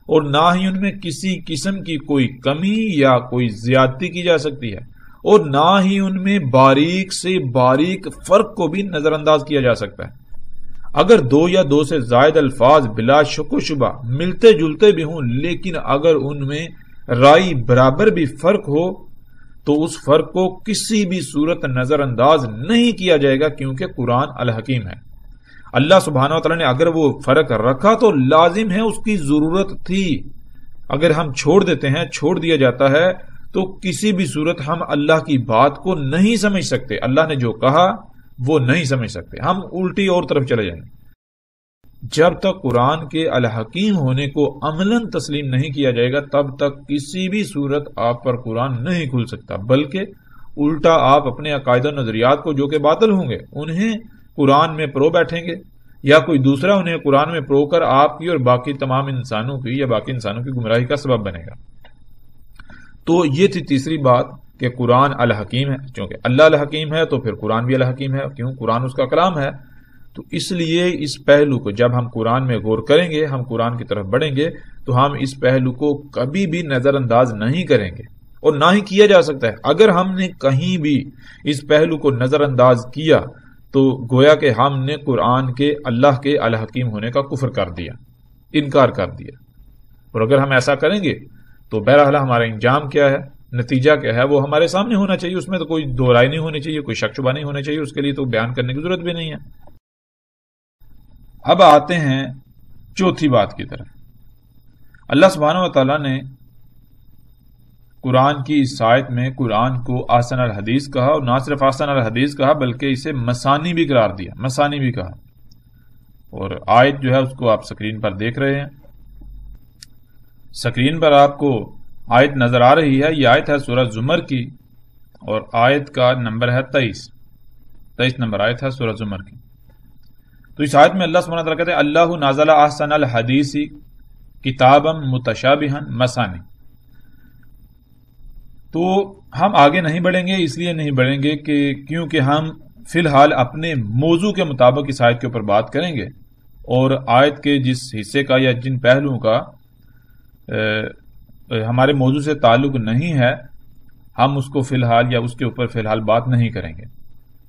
اور نہ ہی ان میں کسی قسم کی کوئی کمی یا کوئی زیادتی کی جا سکتی ہے، اور نہ ہی ان میں باریک سے باریک فرق کو بھی نظر انداز کیا جا سکتا ہے۔ اگر دو یا دو سے زائد الفاظ بلا شک و شبہ ملتے جلتے بھی ہوں، لیکن اگر ان میں رائی برابر بھی فرق ہو تو اس فرق کو کسی بھی صورت نظر انداز نہیں کیا جائے گا، کیونکہ قرآن الحکیم ہے۔ اللہ سبحانہ و تعالیٰ نے اگر وہ فرق رکھا تو لازم ہے، اس کی ضرورت تھی۔ اگر ہم چھوڑ دیتے ہیں، چھوڑ دیا جاتا ہے، تو کسی بھی صورت ہم اللہ کی بات کو نہیں سمجھ سکتے، اللہ نے جو کہا وہ نہیں سمجھ سکتے، ہم الٹی اور طرف چلے جائیں گے۔ جب تک قرآن کے الحکیم ہونے کو عملاً تسلیم نہیں کیا جائے گا تب تک کسی بھی صورت آپ پر قرآن نہیں کھل سکتا، بلکہ الٹا آپ اپنے عقائد و نظریات کو جو کہ باطل ہوں گے انہیں قرآن میں پرو بیٹھیں گے، یا کوئی دوسرا انہیں قرآن میں پرو کر آپ کی اور باقی تمام انسانوں کی یا باقی انسانوں کی گمراہی کا سبب بنے گا۔ تو یہ تھی تیسری بات کہ قرآن الحکیم ہے، چونکہ اللہ الحکیم ہے تو پھر قرآن بھی الحکیم ہے، کیوں؟ قرآن اس کا کلام ہے۔ تو اس لیے اس پہلو کو جب ہم قرآن میں غور کریں گے، ہم قرآن کی طرف بڑھیں گے، تو ہم اس پہلو کو کبھی بھی نظر انداز نہیں کریں گے، اور نہ ہی کیا جا سکتا ہے۔ اگر ہم نے کہیں بھی اس پہلو کو نظر انداز کیا تو گویا کہ ہم نے قرآن کے اللہ کے الحکیم ہونے کا کفر کر دیا، انکار کر دیا۔ اور اگر ہم ایسا کریں گے تو بہرحال ہمارا انجام کیا ہے، نتیجہ کیا ہے، وہ ہمارے سامنے ہونا چاہیے، اس میں تو کوئی دو رائے نہیں ہونی چاہیے، کوئی شک شبہ نہیں ہونا چاہیے، اس کے لیے تو بیان کرنے کی ضرورت بھی نہیں ہے۔ اب آتے ہیں چوتھی بات کی طرف۔ اللہ سبحانہ و تعالیٰ نے قرآن کی اس آیت میں قرآن کو احسن الحدیث کہا، اور نہ صرف احسن الحدیث کہا بلکہ اسے مثانی بھی قرار دیا، مثانی بھی کہا۔ اور آیت جو ہے اس کو آپ سکرین پر دیکھ رہے ہیں، سکرین پر آپ کو آیت نظر آ رہی ہے۔ یہ آیت ہے سورہ زمر کی، اور آیت کا نمبر ہے 23 نمبر آیت ہے سورہ زمر کی۔ تو اس آیت میں اللہ سبحانہ وتعالیٰ کہتے ہیں اللہ نازل احسن الحدیث کتابا متشابہا مثانی۔ تو ہم آگے نہیں بڑھیں گے، اس لیے نہیں بڑھیں گے کہ کیونکہ ہم فی الحال اپنے موضوع کے مطابق اس آیت کے اوپر بات کریں گے، اور آیت کے جس حصے کا یا جن پہلوؤں کا ہمارے موضوع سے تعلق نہیں ہے ہم اس کو فی الحال یا اس کے اوپر فی الحال بات نہیں کریں گے،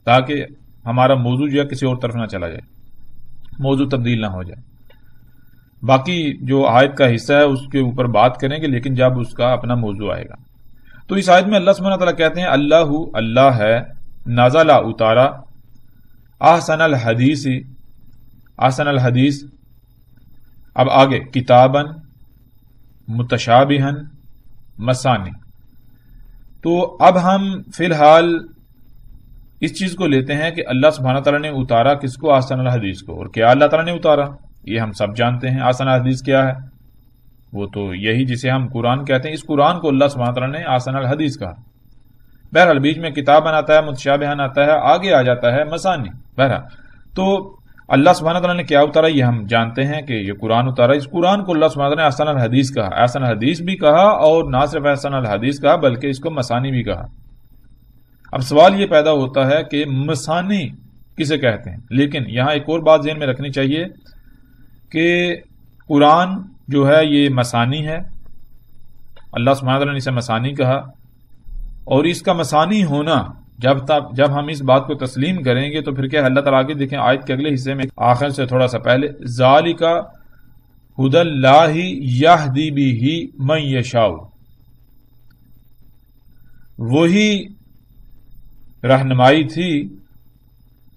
تاکہ ہمارا موضوع جو ہے کسی اور طرف نہ چلا جائے، موضوع تبدیل نہ ہو جائے۔ باقی جو آیت کا حصہ ہے اس کے اوپر بات کریں گے، لیکن جب اس کا اپنا موضوع آئے گا۔ تو اس آیت میں اللہ سبحانہ تعالیٰ کہتے ہیں اللہ ہے، نازلہ اتارا، احسن الحدیث، اب آگے کتاباً متشابہاً مثانی۔ تو اب ہم فی الحال اس چیز کو لیتے ہیں کہ اللہ سبحانہ تعالیٰ نے اتارا کس کو؟ احسن الحدیث کو۔ اور کیا اللہ تعالیٰ نے اتارا؟ یہ ہم سب جانتے ہیں۔ احسن الحدیث کیا ہے؟ وہ تو یہی جسے ہم قرآن کہتے ہیں، اس قرآن کو اللہ سبحانہ تعالیٰ نے احسن الحدیث کہا۔ بہرحال بیچ میں کتاباً آتا ہے، متشابہاً آتا ہے، آگے آ جاتا ہے مثانی۔ بہرحال تو اللہ سبحانہ تعالیٰ نے کیا اتارا یہ ہم جانتے ہیں کہ یہ قرآن اتارا۔ اس قرآن کو اللہ سبحانہ تعالیٰ نے احسن الحدیث کہا، احسن الحدیث بھی کہا، اور نہ صرف احسن الحدیث کہا بلکہ اس کو مثانی بھی کہا۔ اب سوال یہ پیدا ہوتا ہے کہ مثانی کسے کہتے ہیں؟ لیکن یہاں ایک اور بات ذہن میں رکھنی چاہیے کہ قرآن جو ہے یہ مثانی ہے، اللہ سبحانہ تعالیٰ نے اسے مثانی کہا، اور اس کا مثانی ہونا جب ہم اس بات کو تسلیم کریں گے تو پھر کیا اللہ تعالیٰ آگے دیکھیں آیت کے اگلے حصے میں آخر سے تھوڑا سا پہلے، ذالک ھدی اللہ یہدی بہ من یشاء، وہی رہنمائی تھی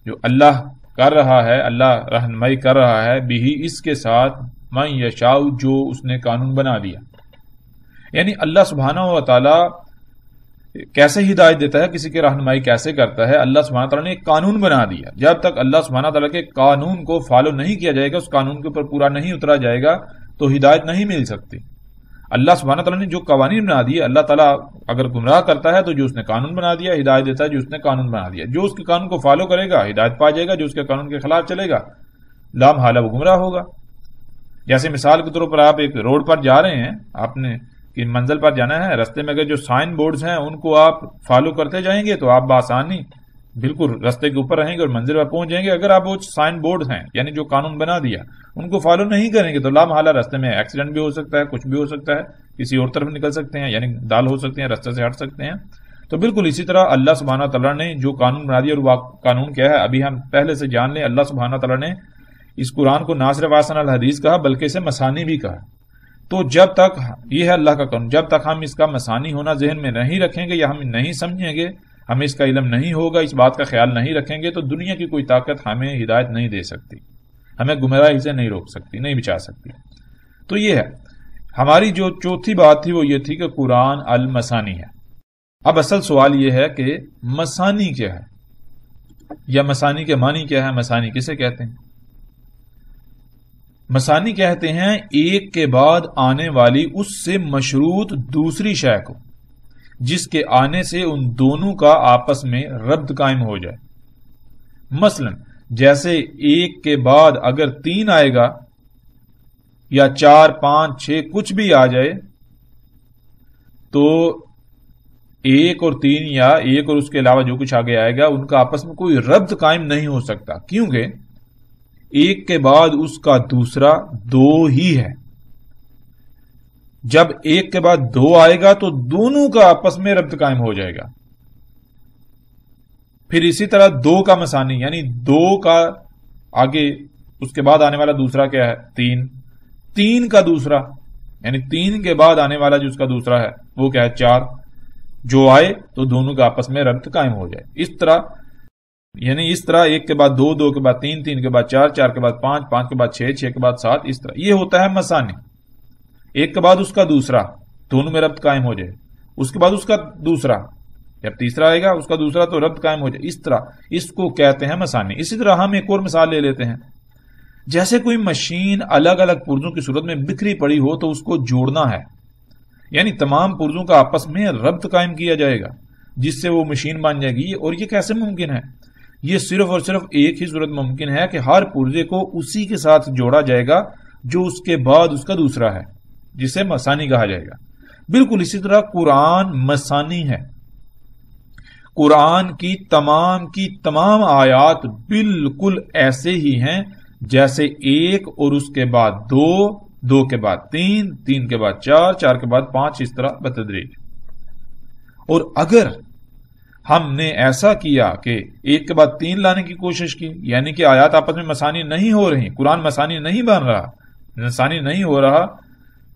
جو اللہ کر رہا ہے، اللہ رہنمائی کر رہا ہے بھی اس کے ساتھ، من یشاء جو اس نے قانون بنا دیا۔ یعنی اللہ سبحانہ و تعالی کیسے ہدایت دیتا ہے، کسی کی رہنمائی کیسے کرتا ہے؟ اللہ سبحانہ تعالیٰ نے ایک قانون بنا دیا، جب تک اللہ سبحانہ تعالیٰ کے قانون کو فالو نہیں کیا جائے گا، اس قانون کے اوپر پورا نہیں اترا جائے گا تو ہدایت نہیں مل سکتی۔ اللہ سبحانہ تعالیٰ نے جو قوانین بنا دیے، اللہ تعالیٰ اگر گمراہ کرتا ہے تو جو اس نے قانون بنا دیا ہدایت دیتا ہے، جو اس نے قانون بنا دیا، جو اس کے قانون کو فالو کرے گا ہدایت پا جائے گا، جو اس کے قانون کے خلاف چلے گا لا محالہ وہ گمراہ ہوگا۔ جیسے مثال کے طور پر آپ ایک روڈ پر جا رہے ہیں، آپ نے کہ منزل پر جانا ہے، رستے میں اگر جو سائن بورڈز ہیں ان کو آپ فالو کرتے جائیں گے تو آپ بآسانی بالکل رستے کے اوپر رہیں گے اور منزل پر پہنچ جائیں گے۔ اگر آپ وہ سائن بورڈز ہیں یعنی جو قانون بنا دیا ان کو فالو نہیں کریں گے تو لا محالہ رستے میں ایکسیڈنٹ بھی ہو سکتا ہے، کچھ بھی ہو سکتا ہے، کسی اور طرف نکل سکتے ہیں، یعنی دال ہو سکتے ہیں، رستے سے ہٹ سکتے ہیں۔ تو بالکل اسی طرح اللہ سبحانہ تعالیٰ نے جو قانون بنا دیا، اور وہ قانون کیا ہے ابھی ہم پہلے سے جان لیں۔ اللہ سبحانہ تعالیٰ نے اس قرآن کو نہ صرف احسن الحدیث کہا بلکہ اسے مثانی بھی کہا۔ تو جب تک یہ ہے اللہ کا قانون، جب تک ہم اس کا مثانی ہونا ذہن میں نہیں رکھیں گے یا ہم نہیں سمجھیں گے، ہمیں اس کا علم نہیں ہوگا، اس بات کا خیال نہیں رکھیں گے، تو دنیا کی کوئی طاقت ہمیں ہدایت نہیں دے سکتی، ہمیں گمراہی سے نہیں روک سکتی، نہیں بچا سکتی۔ تو یہ ہے ہماری جو چوتھی بات تھی، وہ یہ تھی کہ قرآن المثانی ہے۔ اب اصل سوال یہ ہے کہ مثانی کیا ہے، یا مثانی کے معنی کیا ہے، مثانی کسے کہتے ہیں؟ مثانی کہتے ہیں ایک کے بعد آنے والی اس سے مشروط دوسری شے کو، جس کے آنے سے ان دونوں کا آپس میں ربط قائم ہو جائے۔ مثلا جیسے ایک کے بعد اگر 3 آئے گا یا 4 5 6 کچھ بھی آ جائے تو 1 اور 3 یا 1 اور اس کے علاوہ جو کچھ آگے آئے گا ان کا آپس میں کوئی ربط قائم نہیں ہو سکتا، کیونکہ ایک کے بعد اس کا دوسرا 2 ہی ہے۔ جب ایک کے بعد 2 آئے گا تو دونوں کا آپس میں ربط قائم ہو جائے گا۔ پھر اسی طرح 2 کا مثانی یعنی 2 کا آگے اس کے بعد آنے والا دوسرا کیا ہے؟ 3 3 کا دوسرا یعنی 3 کے بعد آنے والا جو اس کا دوسرا ہے وہ کیا ہے؟ 4 جو آئے تو دونوں کا آپس میں ربط قائم ہو جائے۔ اس طرح یعنی اس طرح 1 کے بعد 2 2 کے بعد 3 3 کے بعد 4 4 کے بعد 5 5 کے بعد 6 6 کے بعد 7، اس طرح یہ ہوتا ہے مثانی۔ ایک کے بعد اس کا دوسرا، دونوں میں ربط قائم ہو جائے، اس کے بعد اس کا دوسرا، جب تیسرا آئے گا اس کا دوسرا تو ربط قائم ہو جائے، اس طرح اس کو کہتے ہیں مثانی۔ اسی طرح ہم ایک اور مثال لے لیتے ہیں، جیسے کوئی مشین الگ الگ پرزوں کی صورت میں بکھری پڑی ہو تو اس کو جوڑنا ہے، یعنی تمام پرزوں کا آپس میں ربط قائم کیا جائے گا جس سے وہ مشین بن جائے گی۔ اور یہ کیسے ممکن ہے؟ یہ صرف اور صرف ایک ہی صورت ممکن ہے کہ ہر پرزے کو اسی کے ساتھ جوڑا جائے گا جو اس کے بعد اس کا دوسرا ہے، جسے مثانی کہا جائے گا۔ بالکل اسی طرح قرآن مثانی ہے. قرآن کی تمام آیات بالکل ایسے ہی ہیں جیسے ایک اور اس کے بعد دو، دو کے بعد تین، تین کے بعد چار، چار کے بعد پانچ، اس طرح بتدریج. اور اگر ہم نے ایسا کیا کہ ایک کے بعد تین لانے کی کوشش کی، یعنی کہ آیات آپس میں مثانی نہیں ہو رہی، قرآن مثانی نہیں بن رہا، مثانی نہیں ہو رہا،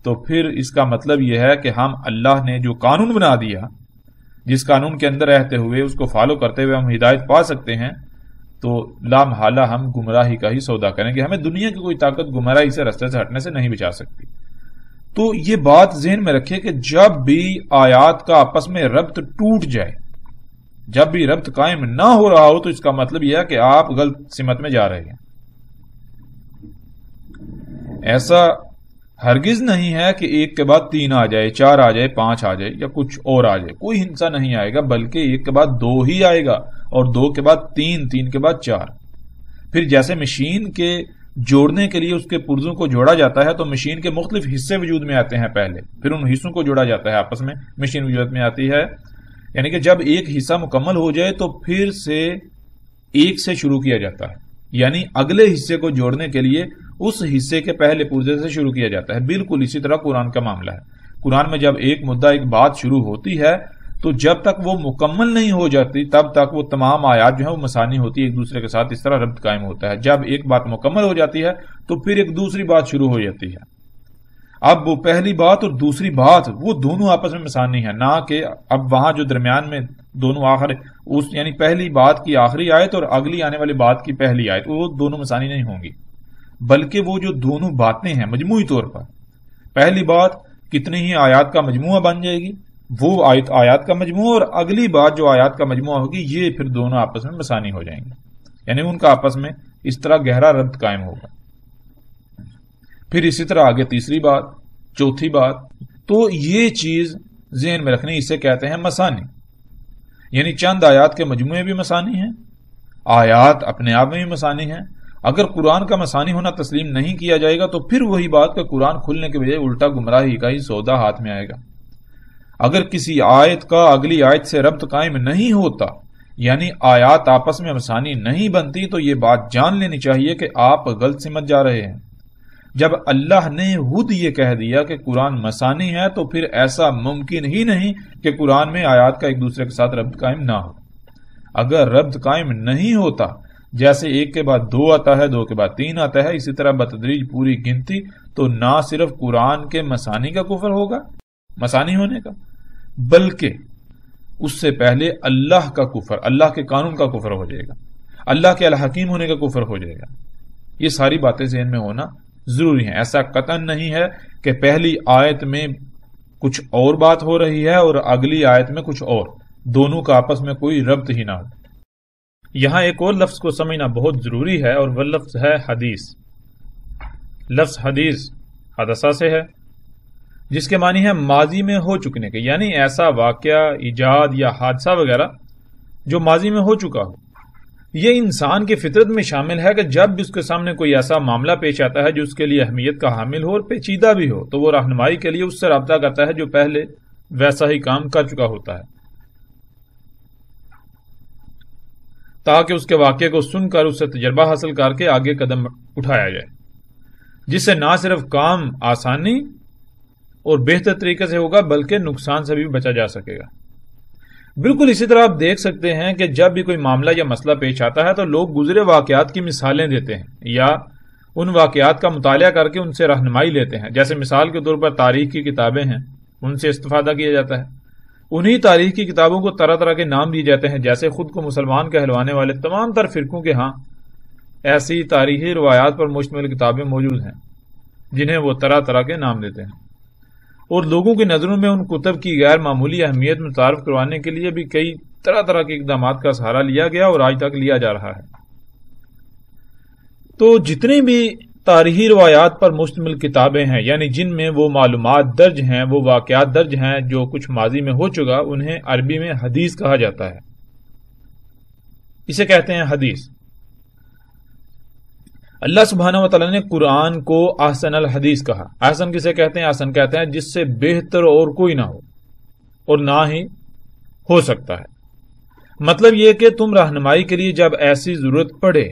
تو پھر اس کا مطلب یہ ہے کہ ہم اللہ نے جو قانون بنا دیا، جس قانون کے اندر رہتے ہوئے اس کو فالو کرتے ہوئے ہم ہدایت پا سکتے ہیں، تو لا محالہ ہم گمراہی کا ہی سودا کریں گے. ہمیں دنیا کی کوئی طاقت گمراہی سے، رستے سے ہٹنے سے نہیں بچا سکتی. تو یہ بات ذہن میں رکھیں کہ جب بھی آیات کا آپس میں ربط ٹوٹ جائے، جب بھی ربط قائم نہ ہو رہا ہو، تو اس کا مطلب یہ ہے کہ آپ غلط سمت میں جا رہے ہیں. ایسا ہرگز نہیں ہے کہ ایک کے بعد تین آ جائے، چار آ جائے، پانچ آ جائے یا کچھ اور آ جائے. کوئی ہنسا نہیں آئے گا، بلکہ ایک کے بعد دو ہی آئے گا، اور دو کے بعد تین، تین کے بعد چار. پھر جیسے مشین کے جوڑنے کے لیے اس کے پرزوں کو جوڑا جاتا ہے، تو مشین کے مختلف حصے وجود میں آتے ہیں پہلے، پھر ان حصوں کو جوڑا جاتا ہے آپس میں، مشین وجود میں آتی ہے. یعنی کہ جب ایک حصہ مکمل ہو جائے تو پھر سے ایک سے شروع کیا جاتا ہے، یعنی اگلے حصے کو جوڑنے کے لیے اس حصے کے پہلے پرزے سے شروع کیا جاتا ہے. بالکل اسی طرح قرآن کا معاملہ ہے. قرآن میں جب ایک مدعا، ایک بات شروع ہوتی ہے، تو جب تک وہ مکمل نہیں ہو جاتی تب تک وہ تمام آیات جو ہیں وہ مثانی ہوتی ہے، ایک دوسرے کے ساتھ اس طرح ربط قائم ہوتا ہے. جب ایک بات مکمل ہو جاتی ہے تو پھر ایک دوسری بات شروع ہو جاتی ہے. اب وہ پہلی بات اور دوسری بات وہ دونوں آپس میں مثانی ہیں، نہ کہ اب وہاں جو درمیان میں دونوں آخر یعنی پہلی بات کی آخری آیت اور اگلی آنے والی بات کی پہلی آیت، وہ دونوں مثانی نہیں ہوں گی، بلکہ وہ جو دونوں باتیں ہیں مجموعی طور پر، پہلی بات کتنی ہی آیات کا مجموعہ بن جائے گی، وہ آیات کا مجموعہ، اور اگلی بات جو آیات کا مجموعہ ہوگی، یہ پھر دونوں آپس میں مثانی ہو جائیں گے، یعنی ان کا آپس میں اس طرح گہرا ربط قائم ہوگا. پھر اسی طرح آگے تیسری بات، چوتھی بات. تو یہ چیز ذہن میں رکھنی، اسے کہتے ہیں مثانی. یعنی چند آیات کے مجموعے بھی مثانی ہیں، آیات اپنے آپ میں بھی مثانی ہیں. اگر قرآن کا مثانی ہونا تسلیم نہیں کیا جائے گا تو پھر وہی بات کہ قرآن کھلنے کے بجائے الٹا گمراہی کا ہی سودا ہاتھ میں آئے گا. اگر کسی آیت کا اگلی آیت سے ربط قائم نہیں ہوتا، یعنی آیات آپس میں مثانی نہیں بنتی، تو یہ بات جان لینی چاہیے کہ آپ غلط سمت جا رہے ہیں. جب اللہ نے خود یہ کہہ دیا کہ قرآن مثانی ہے، تو پھر ایسا ممکن ہی نہیں کہ قرآن میں آیات کا ایک دوسرے کے ساتھ ربط قائم نہ ہو. اگر ربط قائم نہیں ہوتا، جیسے ایک کے بعد دو آتا ہے، دو کے بعد تین آتا ہے، اسی طرح بتدریج پوری گنتی، تو نہ صرف قرآن کے مثانی کا کفر ہوگا، مثانی ہونے کا، بلکہ اس سے پہلے اللہ کا کفر، اللہ کے قانون کا کفر ہو جائے گا، اللہ کے الحکیم ہونے کا کفر ہو جائے گا. یہ ساری باتیں ذہن میں ہونا ضروری ہیں. ایسا قطعاً نہیں ہے کہ پہلی آیت میں کچھ اور بات ہو رہی ہے اور اگلی آیت میں کچھ اور، دونوں کا آپس میں کوئی ربط ہی نہ ہو. یہاں ایک اور لفظ کو سمجھنا بہت ضروری ہے، اور وہ لفظ ہے حدیث. لفظ حدیث حدثہ سے ہے، جس کے معنی ہے ماضی میں ہو چکنے کے، یعنی ایسا واقعہ، ایجاد یا حادثہ وغیرہ جو ماضی میں ہو چکا ہو. یہ انسان کی فطرت میں شامل ہے کہ جب بھی اس کے سامنے کوئی ایسا معاملہ پیش آتا ہے جو اس کے لیے اہمیت کا حامل ہو اور پیچیدہ بھی ہو، تو وہ رہنمائی کے لیے اس سے رابطہ کرتا ہے جو پہلے ویسا ہی کام کر چکا ہوتا ہے، تاکہ اس کے واقعے کو سن کر اس سے تجربہ حاصل کر کے آگے قدم اٹھایا جائے، جس سے نہ صرف کام آسانی اور بہتر طریقے سے ہوگا بلکہ نقصان سے بھی بچا جا سکے گا. بالکل اسی طرح آپ دیکھ سکتے ہیں کہ جب بھی کوئی معاملہ یا مسئلہ پیش آتا ہے تو لوگ گزرے واقعات کی مثالیں دیتے ہیں یا ان واقعات کا مطالعہ کر کے ان سے رہنمائی لیتے ہیں. جیسے مثال کے طور پر تاریخ کی کتابیں ہیں، ان سے استفادہ کیا جاتا ہے. انہی تاریخ کی کتابوں کو طرح طرح کے نام دیے جاتے ہیں، جیسے خود کو مسلمان کہلوانے والے تمام تر فرقوں کے ہاں ایسی تاریخی روایات پر مشتمل کتابیں موجود ہیں جنہیں وہ طرح طرح کے نام دیتے ہیں. اور لوگوں کی نظروں میں ان کتب کی غیر معمولی اہمیت متعارف کروانے کے لیے بھی کئی طرح طرح کے اقدامات کا سہارا لیا گیا اور آج تک لیا جا رہا ہے. تو جتنی بھی تاریخی روایات پر مشتمل کتابیں ہیں، یعنی جن میں وہ معلومات درج ہیں، وہ واقعات درج ہیں جو کچھ ماضی میں ہو چکا، انہیں عربی میں حدیث کہا جاتا ہے. اسے کہتے ہیں حدیث. اللہ سبحانہ و تعالیٰ نے قرآن کو احسن الحدیث کہا. احسن کسے کہتے ہیں؟ احسن کہتے ہیں جس سے بہتر اور کوئی نہ ہو اور نہ ہی ہو سکتا ہے. مطلب یہ کہ تم رہنمائی کے لیے جب ایسی ضرورت پڑے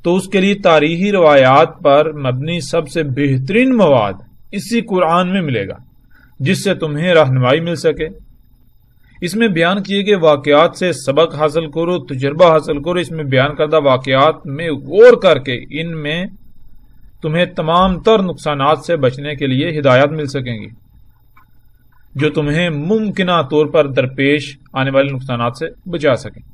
تو اس کے لیے تاریخی روایات پر مبنی سب سے بہترین مواد اسی قرآن میں ملے گا جس سے تمہیں رہنمائی مل سکے. اس میں بیان کیے گئے واقعات سے سبق حاصل کرو، تجربہ حاصل کرو. اس میں بیان کردہ واقعات میں غور کر کے ان میں تمہیں تمام تر نقصانات سے بچنے کے لیے ہدایات مل سکیں گی جو تمہیں ممکنہ طور پر درپیش آنے والے نقصانات سے بچا سکیں.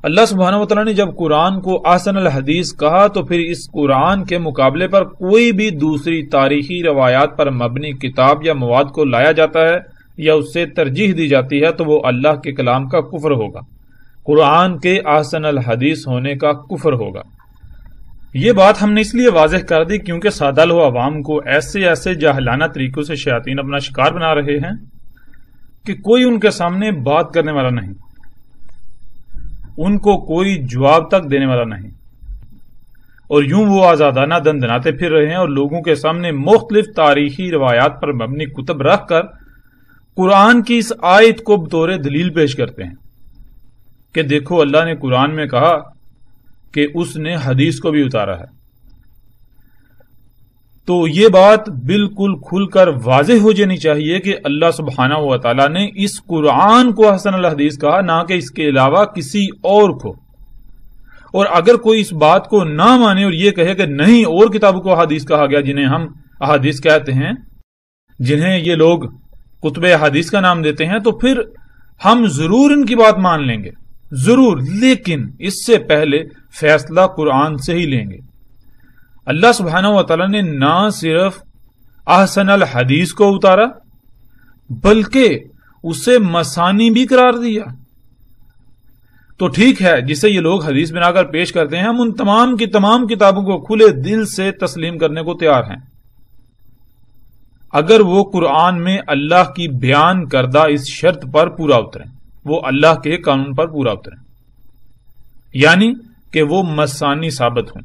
اللہ سبحانہ و تعالیٰ نے جب قرآن کو احسن الحدیث کہا تو پھر اس قرآن کے مقابلے پر کوئی بھی دوسری تاریخی روایات پر مبنی کتاب یا مواد کو لایا جاتا ہے یا اس سے ترجیح دی جاتی ہے تو وہ اللہ کے کلام کا کفر ہوگا، قرآن کے احسن الحدیث ہونے کا کفر ہوگا. یہ بات ہم نے اس لیے واضح کر دی کیونکہ سادہ لو عوام کو ایسے جاہلانہ طریقوں سے شیاطین اپنا شکار بنا رہے ہیں کہ کوئی ان کے سامنے بات کرنے والا نہیں، ان کو کوئی جواب تک دینے والا نہیں، اور یوں وہ آزادانہ دندناتے پھر رہے ہیں اور لوگوں کے سامنے مختلف تاریخی روایات پر مبنی کتب رکھ کر قرآن کی اس آیت کو بطور دلیل پیش کرتے ہیں کہ دیکھو اللہ نے قرآن میں کہا کہ اس نے حدیث کو بھی اتارا ہے. تو یہ بات بالکل کھل کر واضح ہو جانی چاہیے کہ اللہ سبحانہ و تعالیٰ نے اس قرآن کو احسن الحدیث کہا، نہ کہ اس کے علاوہ کسی اور کو. اور اگر کوئی اس بات کو نہ مانے اور یہ کہے کہ نہیں اور کتابوں کو احادیث کہا گیا جنہیں ہم احادیث کہتے ہیں، جنہیں یہ لوگ کتب احادیث کا نام دیتے ہیں، تو پھر ہم ضرور ان کی بات مان لیں گے، ضرور، لیکن اس سے پہلے فیصلہ قرآن سے ہی لیں گے. اللہ سبحانہ و تعالیٰ نے نہ صرف احسن الحدیث کو اتارا بلکہ اسے مثانی بھی قرار دیا. تو ٹھیک ہے، جسے یہ لوگ حدیث بنا کر پیش کرتے ہیں، ہم ان تمام کی تمام کتابوں کو کھلے دل سے تسلیم کرنے کو تیار ہیں اگر وہ قرآن میں اللہ کی بیان کردہ اس شرط پر پورا اتریں، وہ اللہ کے قانون پر پورا اتریں، یعنی کہ وہ مثانی ثابت ہوں.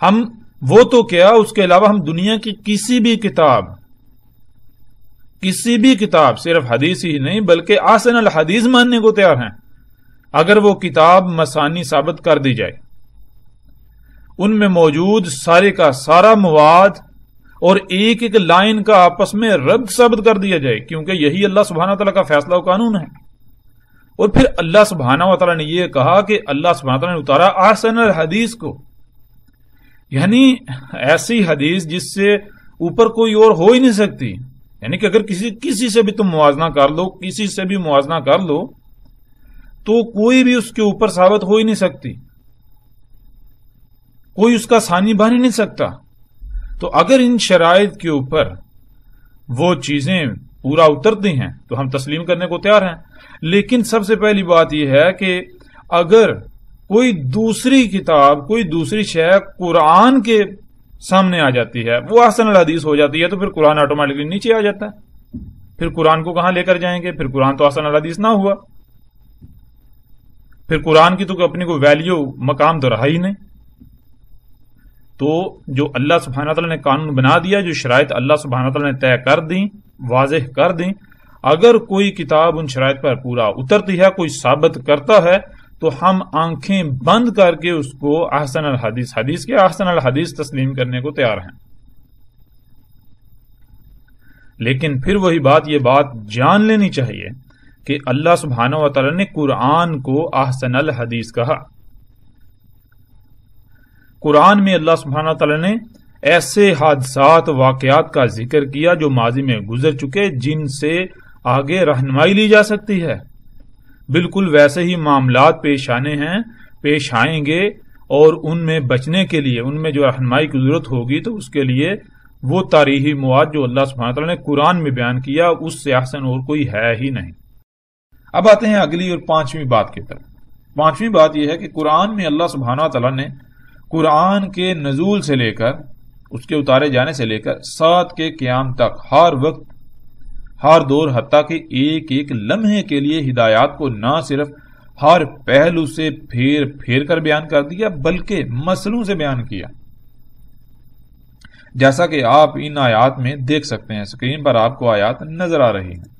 ہم وہ تو کیا، اس کے علاوہ ہم دنیا کی کسی بھی کتاب صرف حدیث ہی نہیں بلکہ احسن الحدیث ماننے کو تیار ہیں اگر وہ کتاب مثانی ثابت کر دی جائے، ان میں موجود سارے کا سارا مواد اور ایک ایک لائن کا آپس میں ربط ثابت کر دیا جائے، کیونکہ یہی اللہ سبحانہ تعالیٰ کا فیصلہ و قانون ہے. اور پھر اللہ سبحانہ و تعالیٰ نے یہ کہا کہ اللہ سبحانہ تعالیٰ نے اتارا احسن الحدیث کو، یعنی ایسی حدیث جس سے اوپر کوئی اور ہو ہی نہیں سکتی. یعنی کہ اگر کسی سے بھی تم موازنہ کر لو، کسی سے بھی موازنہ کر لو تو کوئی بھی اس کے اوپر ثابت ہو ہی نہیں سکتی، کوئی اس کا ثانی بن ہی نہیں سکتا. تو اگر ان شرائط کے اوپر وہ چیزیں پورا اترتی ہیں تو ہم تسلیم کرنے کو تیار ہیں. لیکن سب سے پہلی بات یہ ہے کہ اگر کوئی دوسری کتاب، کوئی دوسری شے قرآن کے سامنے آ جاتی ہے، وہ احسن الحدیث ہو جاتی ہے، تو پھر قرآن آٹومیٹکلی نیچے آ جاتا ہے. پھر قرآن کو کہاں لے کر جائیں گے؟ پھر قرآن تو احسن الحدیث نہ ہوا، پھر قرآن کی تو اپنی کوئی ویلیو، مقام تو رہا ہی نہیں. تو جو اللہ سبحانہ تعالیٰ نے قانون بنا دیا، جو شرائط اللہ سبحانہ تعالیٰ نے طے کر دیں، واضح کر دیں، اگر کوئی کتاب ان شرائط پر پورا اترتی ہے، کوئی ثابت کرتا ہے، تو ہم آنکھیں بند کر کے اس کو احسن الحدیث، حدیث کے احسن الحدیث تسلیم کرنے کو تیار ہیں. لیکن پھر وہی بات، یہ بات جان لینی چاہیے کہ اللہ سبحانہ و تعالیٰ نے قرآن کو احسن الحدیث کہا. قرآن میں اللہ سبحانہ و تعالیٰ نے ایسے حادثات، واقعات کا ذکر کیا جو ماضی میں گزر چکے، جن سے آگے رہنمائی لی جا سکتی ہے. بالکل ویسے ہی معاملات پیش آنے ہیں، پیش آئیں گے، اور ان میں بچنے کے لیے، ان میں جو رہنمائی کی ضرورت ہوگی تو اس کے لیے وہ تاریخی مواد جو اللہ سبحانہ تعالیٰ نے قرآن میں بیان کیا، اس سے احسن اور کوئی ہے ہی نہیں. اب آتے ہیں اگلی اور پانچویں بات کی طرف. پانچویں بات یہ ہے کہ قرآن میں اللہ سبحانہ تعالیٰ نے قرآن کے نزول سے لے کر، اس کے اتارے جانے سے لے کر سات کے قیام تک، ہر وقت، ہر دور، حتیٰ کہ ایک ایک لمحے کے لیے ہدایات کو نہ صرف ہر پہلو سے پھیر پھیر کر بیان کر دیا، بلکہ مسئلوں سے بیان کیا، جیسا کہ آپ ان آیات میں دیکھ سکتے ہیں۔ اسکرین پر آپ کو آیات نظر آ رہی ہیں،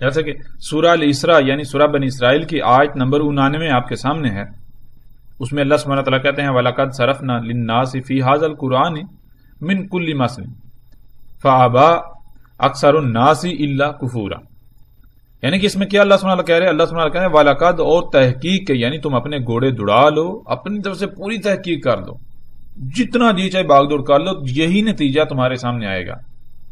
جیسا کہ سورہ الاسراء یعنی سورہ بنی اسرائیل کی آیت نمبر 99 آپ کے سامنے ہے۔ اس میں اللہ سبحانہ وتعالیٰ کہتے ہیں وَلَقَدْ صَرَفْنَا لِلنَّاسِ فِي هَذَا الْقُرْآنِ مِنْ كُلِّ مَثْلٍ فَأَبَىٰ أَكْثَرُ النَّاسِ إِلَّا كُفُورًا، یعنی کہ اس میں کیا اللہ سبحانہ وتعالیٰ کہہ رہے ہیں؟ اللہ سبحانہ وتعالیٰ کہہ رہے ہیں وَلَقَدْ، اور تحقیق کے، یعنی تم اپنے گھوڑے دوڑا لو، اپنی طرف سے پوری تحقیق کر لو، جتنا جی چاہے باغ دوڑ کر لو، یہی نتیجہ تمہارے سامنے آئے گا،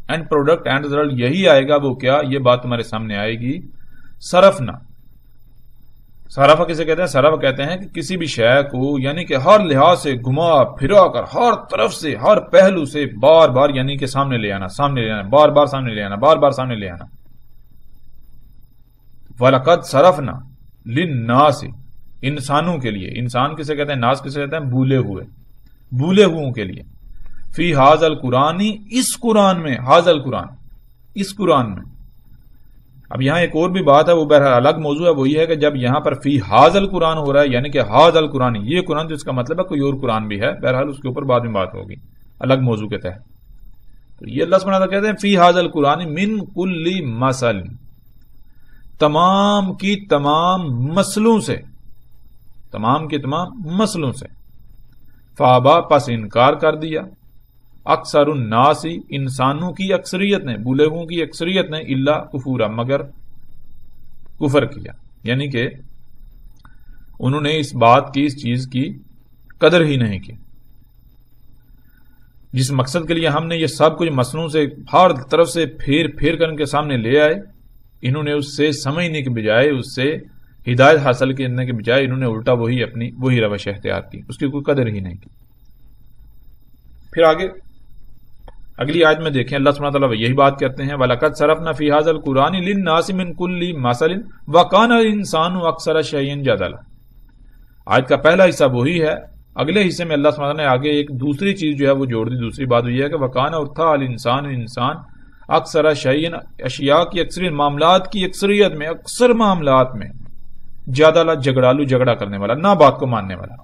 اینڈ پروڈکٹ اینڈ ریزلٹ یہی آئے گا۔ وہ کیا؟ یہ بات تمہارے سامنے آئے گی۔ صرفنا، صرفہ کسے کہتے ہیں؟ صرف کہتے ہیں کہ کسی بھی شے کو یعنی کہ ہر لحاظ سے گھما پھرا کر، ہر طرف سے، ہر پہلو سے بار بار یعنی کہ سامنے لے آنا، سامنے لے آنا، بار بار سامنے لے آنا، بار بار سامنے لے آنا۔ وَلَقَدْ صَرَفْنَا لِلنَّاسِ، انسانوں کے لیے، انسان کسے کہتے ہیں؟ ناس کسے کہتے ہیں؟ بھولے ہوئے، بھولے ہوئوں کے لیے۔ فی ہاذ القرآن، اس قرآن میں، ہاذ القرآن، اس قرآن میں۔ اب یہاں ایک اور بھی بات ہے، وہ بہرحال الگ موضوع ہے، وہ یہ ہے کہ جب یہاں پر فی ہاذ القرآن ہو رہا ہے یعنی کہ ہاذ القرآن، یہ قرآن، تو اس کا مطلب ہے کوئی اور قرآن بھی ہے، بہرحال اس کے اوپر بعد میں بات ہوگی الگ موضوع کے تحت۔ تو یہ اللہ سبحانہ وتعالیٰ کہتے ہیں فی ہاذ القرآن من کل مثل، تمام کی تمام مسئلوں سے، تمام کے تمام مسئلوں سے۔ فابا، پس انکار کر دیا، اکثر الناس، انسانوں کی اکثریت نے، بھولے ہوئوں کی اکثریت نے، الا کفورا، مگر کفر کیا، یعنی کہ انہوں نے اس بات کی، اس چیز کی قدر ہی نہیں کی۔ جس مقصد کے لیے ہم نے یہ سب کچھ مسئلوں سے ہر طرف سے پھیر پھیر کر ان کے سامنے لے آئے، انہوں نے اس سے سمجھنے کے بجائے، اس سے ہدایت حاصل کرنے کے بجائے، انہوں نے الٹا وہی روش اختیار کی، اس کی کوئی قدر ہی نہیں کی۔ پھر آگے اگلی آیت میں دیکھیں اللہ سبحانہ وتعالیٰ یہی بات کرتے ہیں وَلَقَدْ صَرَفْنَا فِي هَذَا الْقُرْآنِ لِلنَّاسِ مِنْ كُلِّ مَثَلٍ وَكَانَ الْإِنسَانُ أَكْثَرَ شَيْءٍ جَدَلًا۔ آیت کا پہلا حصہ وہی ہے، اگلے حصے میں اللہ سبحانہ وتعالیٰ نے آگے ایک دوسری چیز جو ہے وہ جوڑ دی۔ دوسری بات یہ ہے کہ وَكَانَ، اور تھا، الْإِنسَانُ، انسان، اکثر شیئن، اشیاء کی اکثریت، معاملات کی اکثریت میں، اکثر معاملات میں، جادلہ، جھگڑالو، جھگڑا کرنے والا، نہ بات کو ماننے والا،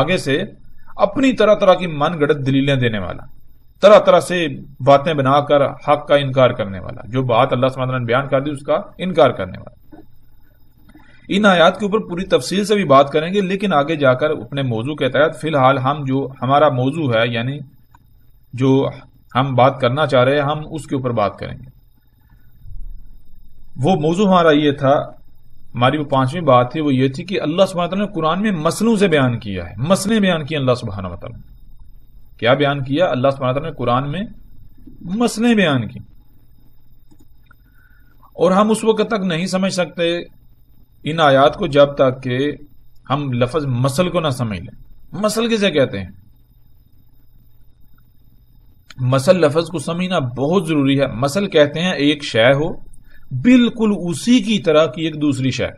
آگے سے اپنی طرح طرح کی من گڑت دلیلیں دینے والا، طرح طرح سے باتیں بنا کر حق کا انکار کرنے والا، جو بات اللہ سبحانہ وتعالیٰ نے بیان کر دی اس کا انکار کرنے والا۔ ان آیات کے اوپر پوری تفصیل سے بھی بات کریں گے، لیکن آگے جا کر اپنے موضوع کے تحت فی الحال ہم جو ہمارا موضوع ہے، یعنی جو ہم بات کرنا چاہ رہے ہیں، ہم اس کے اوپر بات کریں گے۔ وہ موضوع ہمارا یہ تھا، ہماری وہ پانچویں بات تھی، وہ یہ تھی کہ اللہ سبحانہ وتعالیٰ نے قرآن میں مسئلوں سے بیان کیا ہے، مسئلے بیان کیے اللہ سبحانہ وتعالیٰ نے۔ کیا بیان کیا اللہ سبحانہ وتعالیٰ نے؟ قرآن میں مسئلے بیان کی، اور ہم اس وقت تک نہیں سمجھ سکتے ان آیات کو جب تک کہ ہم لفظ مسل کو نہ سمجھ لیں۔ مسل کسے کہتے ہیں؟ مسل لفظ کو سمجھنا بہت ضروری ہے۔ مسل کہتے ہیں ایک شے ہو بالکل اسی کی طرح کی ایک دوسری شے،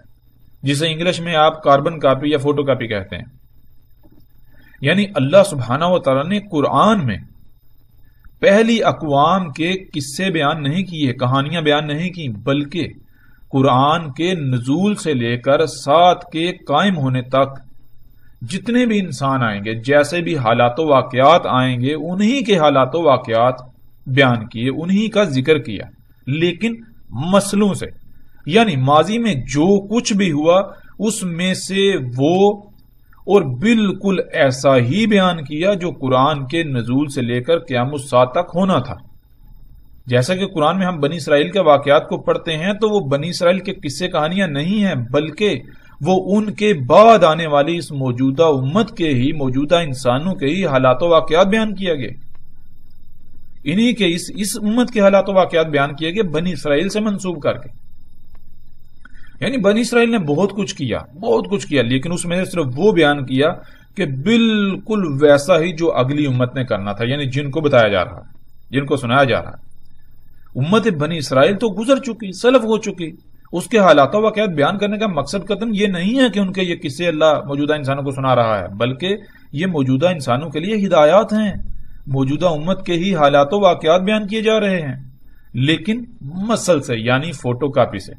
جسے انگلش میں آپ کاربن کاپی یا فوٹو کاپی کہتے ہیں۔ یعنی اللہ سبحانہ و تعالیٰ نے قرآن میں پہلی اقوام کے قصے بیان نہیں کیے، کہانیاں بیان نہیں کی، بلکہ قرآن کے نزول سے لے کر ساتھ کے قائم ہونے تک جتنے بھی انسان آئیں گے، جیسے بھی حالات و واقعات آئیں گے، انہی کے حالات و واقعات بیان کیے، انہی کا ذکر کیا، لیکن مسئلوں سے، یعنی ماضی میں جو کچھ بھی ہوا اس میں سے وہ اور بالکل ایسا ہی بیان کیا جو قرآن کے نزول سے لے کر قیامت الساعہ تک ہونا تھا۔ جیسا کہ قرآن میں ہم بنی اسرائیل کے واقعات کو پڑھتے ہیں تو وہ بنی اسرائیل کے قصے کہانیاں نہیں ہیں، بلکہ وہ ان کے بعد آنے والی اس موجودہ امت کے ہی، موجودہ انسانوں کے ہی حالات و واقعات بیان کیا گئے، انہی کے اس امت کے حالات و واقعات بیان کیے گئے بنی اسرائیل سے منسوب کر کے۔ یعنی بنی اسرائیل نے بہت کچھ کیا، لیکن اس میں سے صرف وہ بیان کیا کہ بالکل ویسا ہی جو اگلی امت نے کرنا تھا، یعنی جن کو بتایا جا رہا، جن کو سنایا جا رہا۔ امت بنی اسرائیل تو گزر چکی، سلف ہو چکی، اس کے حالات و واقعات بیان کرنے کا مقصد قطعاً یہ نہیں ہے کہ ان کے یہ قصے اللہ موجودہ انسانوں کو سنا رہا ہے، بلکہ یہ موجودہ انسانوں کے لیے ہدایات ہیں، موجودہ امت کے ہی حالات و واقعات بیان کیے جا رہے ہیں، لیکن مسل سے، یعنی فوٹو کاپی سے۔